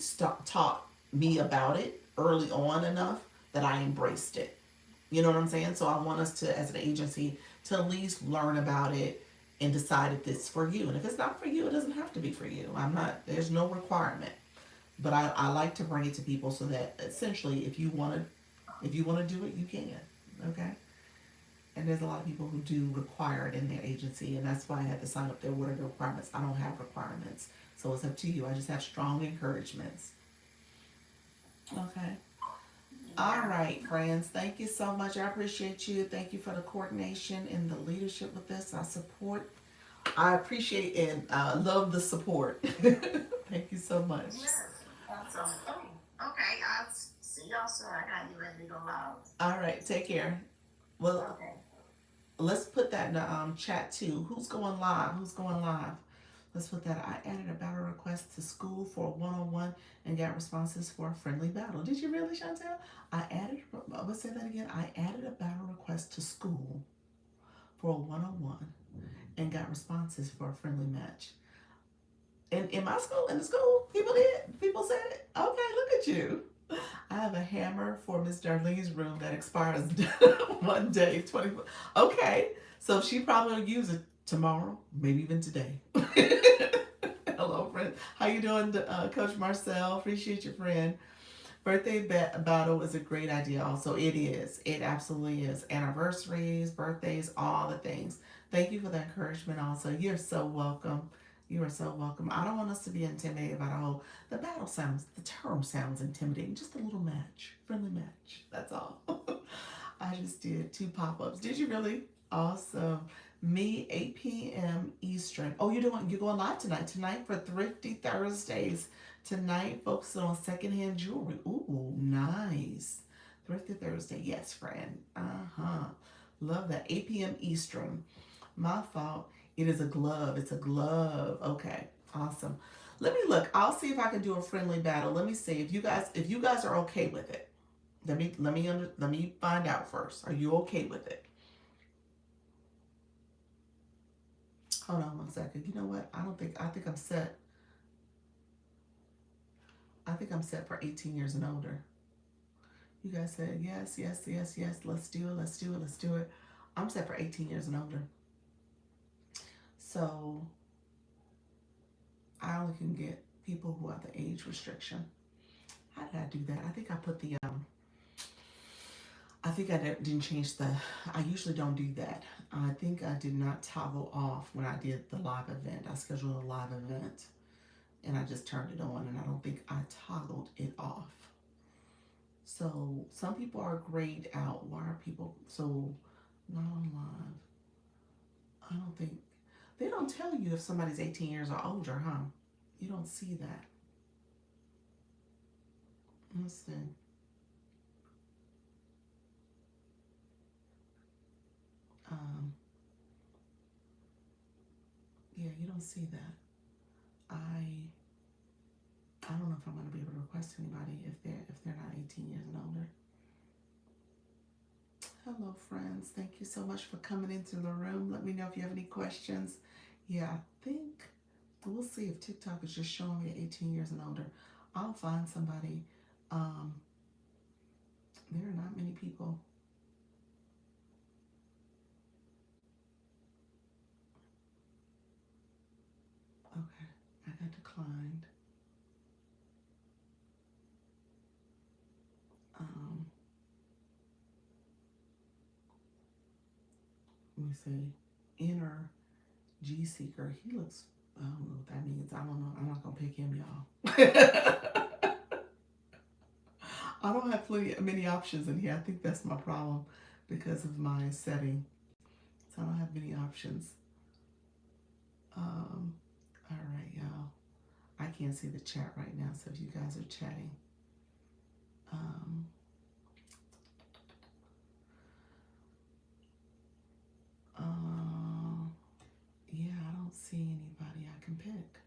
taught me about it early on enough that I embraced it. You know what I'm saying? So I want us to, as an agency, to at least learn about it and decide if it's for you. And if it's not for you, it doesn't have to be for you. There's no requirement. But I like to bring it to people so that essentially if you want to do it, you can. Okay? And there's a lot of people who do require it in their agency, and that's why I had to sign up there. What are the requirements? I don't have requirements. So it's up to you. I just have strong encouragements. Okay. All right, friends. Thank you so much. I appreciate you. Thank you for the coordination and the leadership with this. I appreciate and love the support. Thank you so much. Yes. Awesome. Oh, okay. I'll see y'all soon. I gotta get ready to go live. All right. Take care. Well, Okay. let's put that in the chat too. Who's going live? Let's put that. I added a battle request to school for a one-on-one and got responses for a friendly battle. Did you really, Chantel? Let's say that again. I added a battle request to school for a one-on-one and got responses for a friendly match. And in my school, in the school, people said it. Okay, look at you. I have a hammer for Miss Darlene's room that expires one day, 24. Okay, so she probably will use it tomorrow, maybe even today. Hello, friend. How you doing, Coach Marcel? Appreciate your friend. Battle is a great idea. Also, it is. It absolutely is. Anniversaries, birthdays, all the things. Thank you for the encouragement. Also, you're so welcome. You are so welcome. I don't want us to be intimidated by the whole. The battle sounds. The term sounds intimidating. Just a little match, friendly match. That's all. I just did 2 pop-ups. Did you really? Awesome. Me, 8 p.m. Eastern. Oh, you're going live tonight. Tonight for Thrifty Thursdays. Tonight, focusing on secondhand jewelry. Ooh, nice. Thrifty Thursday. Yes, friend. Uh-huh. Love that. 8 p.m. Eastern. My fault. It is a glove. It's a glove. Okay. Awesome. Let me look. I'll see if I can do a friendly battle. Let me see if you guys are okay with it. Let me find out first. Are you okay with it? Hold on one second. You know what? I think I'm set. I think I'm set for 18 years and older. You guys said yes, yes, yes, yes. Let's do it. Let's do it. Let's do it. I'm set for 18 years and older. So I only can get people who have the age restriction. How did I do that? I think I put the I think I didn't change the. I usually don't do that. I think I did not toggle off when I did the live event. I scheduled a live event, and I just turned it on, and I don't think I toggled it off. So some people are grayed out. Why are people so not on live? I don't think they don't tell you if somebody's 18 years or older, huh? You don't see that. Let's see. Yeah, you don't see that. I don't know if I'm going to be able to request anybody if they're not 18 years and older. Hello, friends. Thank you so much for coming into the room. Let me know if you have any questions. Yeah, I think we'll see if TikTok is just showing me 18 years and older. I'll find somebody. There are not many people. Okay, I got declined. Let me see. Inner G Seeker. He looks. I don't know what that means. I don't know. I'm not gonna pick him, y'all. I don't have many options in here. I think that's my problem because of my setting. So I don't have many options. All right, y'all. I can't see the chat right now, so if you guys are chatting. Yeah, I don't see anybody I can pick.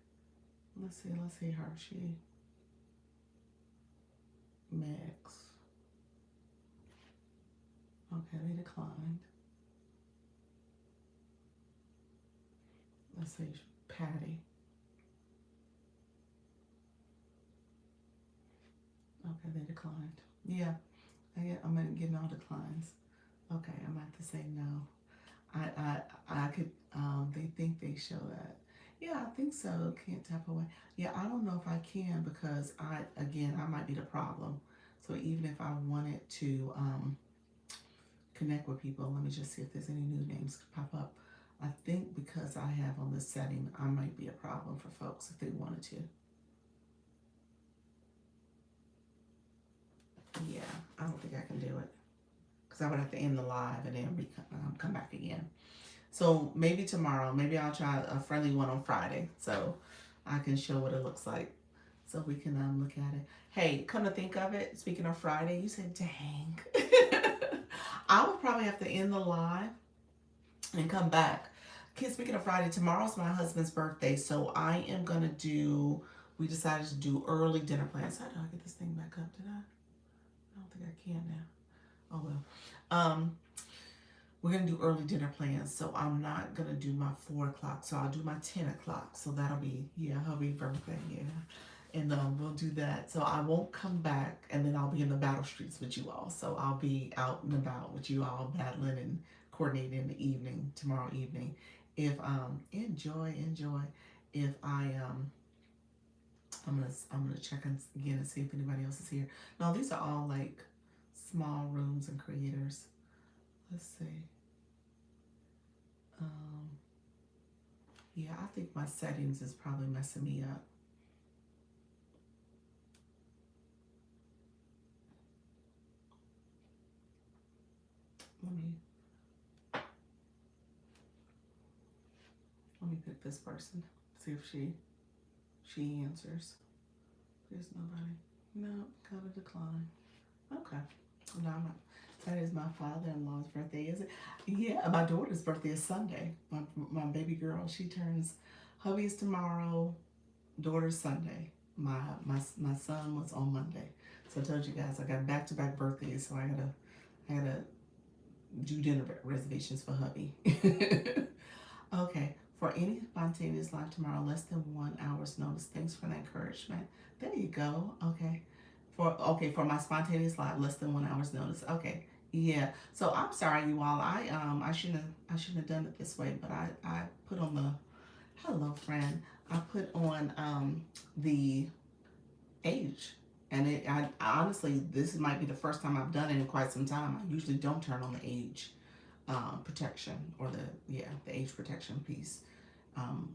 Let's see Hershey. Max. Okay, they declined. Let's see Patty. Okay, they declined. Yeah, I'm getting all declines. Okay, I'm at the say no. I could, they think they show that. Yeah, I think so. Can't tap away. Yeah, I don't know if I can because I might be the problem. So even if I wanted to connect with people, let me just see if there's any new names pop up. I think because I have on this setting, I might be a problem for folks if they wanted to. Yeah, I don't think I can do it because I would have to end the live and then come back again. So maybe tomorrow, maybe I'll try a friendly one on Friday so I can show what it looks like so we can look at it. Hey, come to think of it, speaking of Friday, you said, dang. I would probably have to end the live and come back. Speaking of Friday, tomorrow's my husband's birthday, so I am going to do, we decided to do early dinner plans. How do I get this thing back up? Did I? I don't think I can now. Oh well. We're going to do early dinner plans, so I'm not going to do my 4 o'clock, so I'll do my 10 o'clock. So that'll be, yeah, hubby birthday, yeah. And we'll do that. So I won't come back, and then I'll be in the battle streets with you all. So I'll be out and about with you all, battling and coordinating in the evening, tomorrow evening. If, enjoy. If I I'm gonna check again and see if anybody else is here. No, these are all like small rooms and creators. Let's see. Um, yeah, I think my settings is probably messing me up. Let me pick this person. See if she answers. There's nobody. No, gotta decline. Okay. No, I'm not. That is my father-in-law's birthday, is it? Yeah, my daughter's birthday is Sunday. My baby girl, she turns. Hubby's tomorrow. Daughter's Sunday. My son was on Monday. So I told you guys I got back-to-back birthdays, so I gotta do dinner reservations for hubby. Okay. For any spontaneous live tomorrow, less than 1 hour's notice. Thanks for the encouragement. There you go. Okay. For my spontaneous live, less than 1 hour's notice. Okay. Yeah. So I'm sorry, you all. I shouldn't have done it this way, but I put on the hello friend. I put on the age. And I honestly, this might be the first time I've done it in quite some time. I usually don't turn on the age protection, or the age protection piece,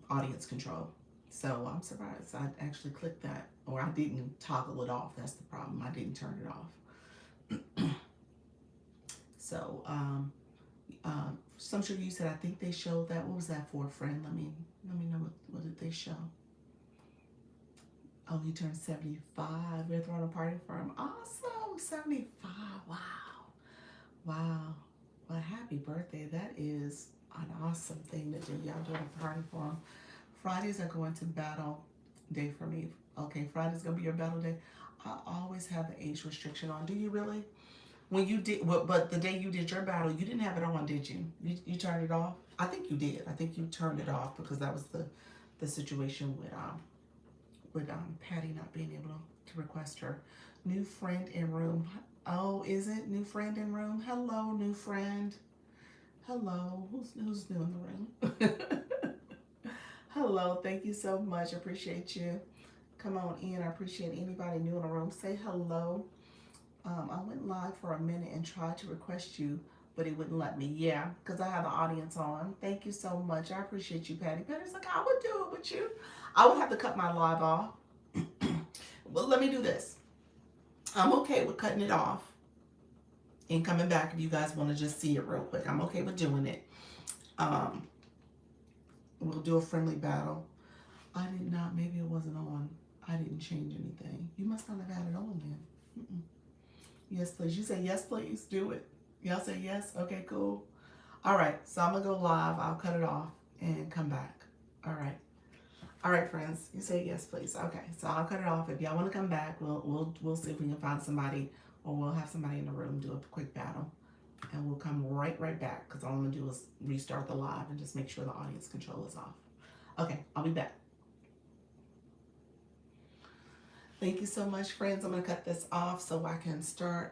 audience control. So I'm surprised I actually clicked that, or I didn't toggle it off. That's the problem. I didn't turn it off. So some sugar, you said I think they showed that. What was that for, friend? Let me know what did they show. Oh, he turned 75. We're throwing a party for him. Awesome, 75. Wow. Well, happy birthday. That is an awesome thing to do. Y'all doing a party for him. Fridays are going to battle day for me. Okay, Friday's going to be your battle day. I always have the age restriction on. Do you really? When you did, but the day you did your battle, you didn't have it on, did you? You turned it off? I think you did. I think you turned it off because that was the situation with Patty not being able to request her new friend in room. Oh, is it new friend in room? Hello, new friend. Hello, who's new in the room? Hello, thank you so much. Appreciate you. Come on in. I appreciate anybody new in the room. Say hello. I went live for a minute and tried to request you, but it wouldn't let me. Yeah, because I have the audience on. Thank you so much. I appreciate you, Patty. Patty's like, I would do it with you. I would have to cut my live off. Well, let me do this. I'm okay with cutting it off and coming back if you guys want to just see it real quick. I'm okay with doing it. We'll do a friendly battle. I did not. Maybe it wasn't on. I didn't change anything. You must not have had it on then. Yes, please. You say yes, please. Do it. Y'all say yes? Okay, cool. All right. So I'm going to go live. I'll cut it off and come back. All right. All right, friends. You say yes, please. Okay. So I'll cut it off. If y'all want to come back, we'll see if we can find somebody, or we'll have somebody in the room do a quick battle. And we'll come right back, because all I'm going to do is restart the live and just make sure the audience control is off. Okay. I'll be back. Thank you so much, friends. I'm going to cut this off so I can start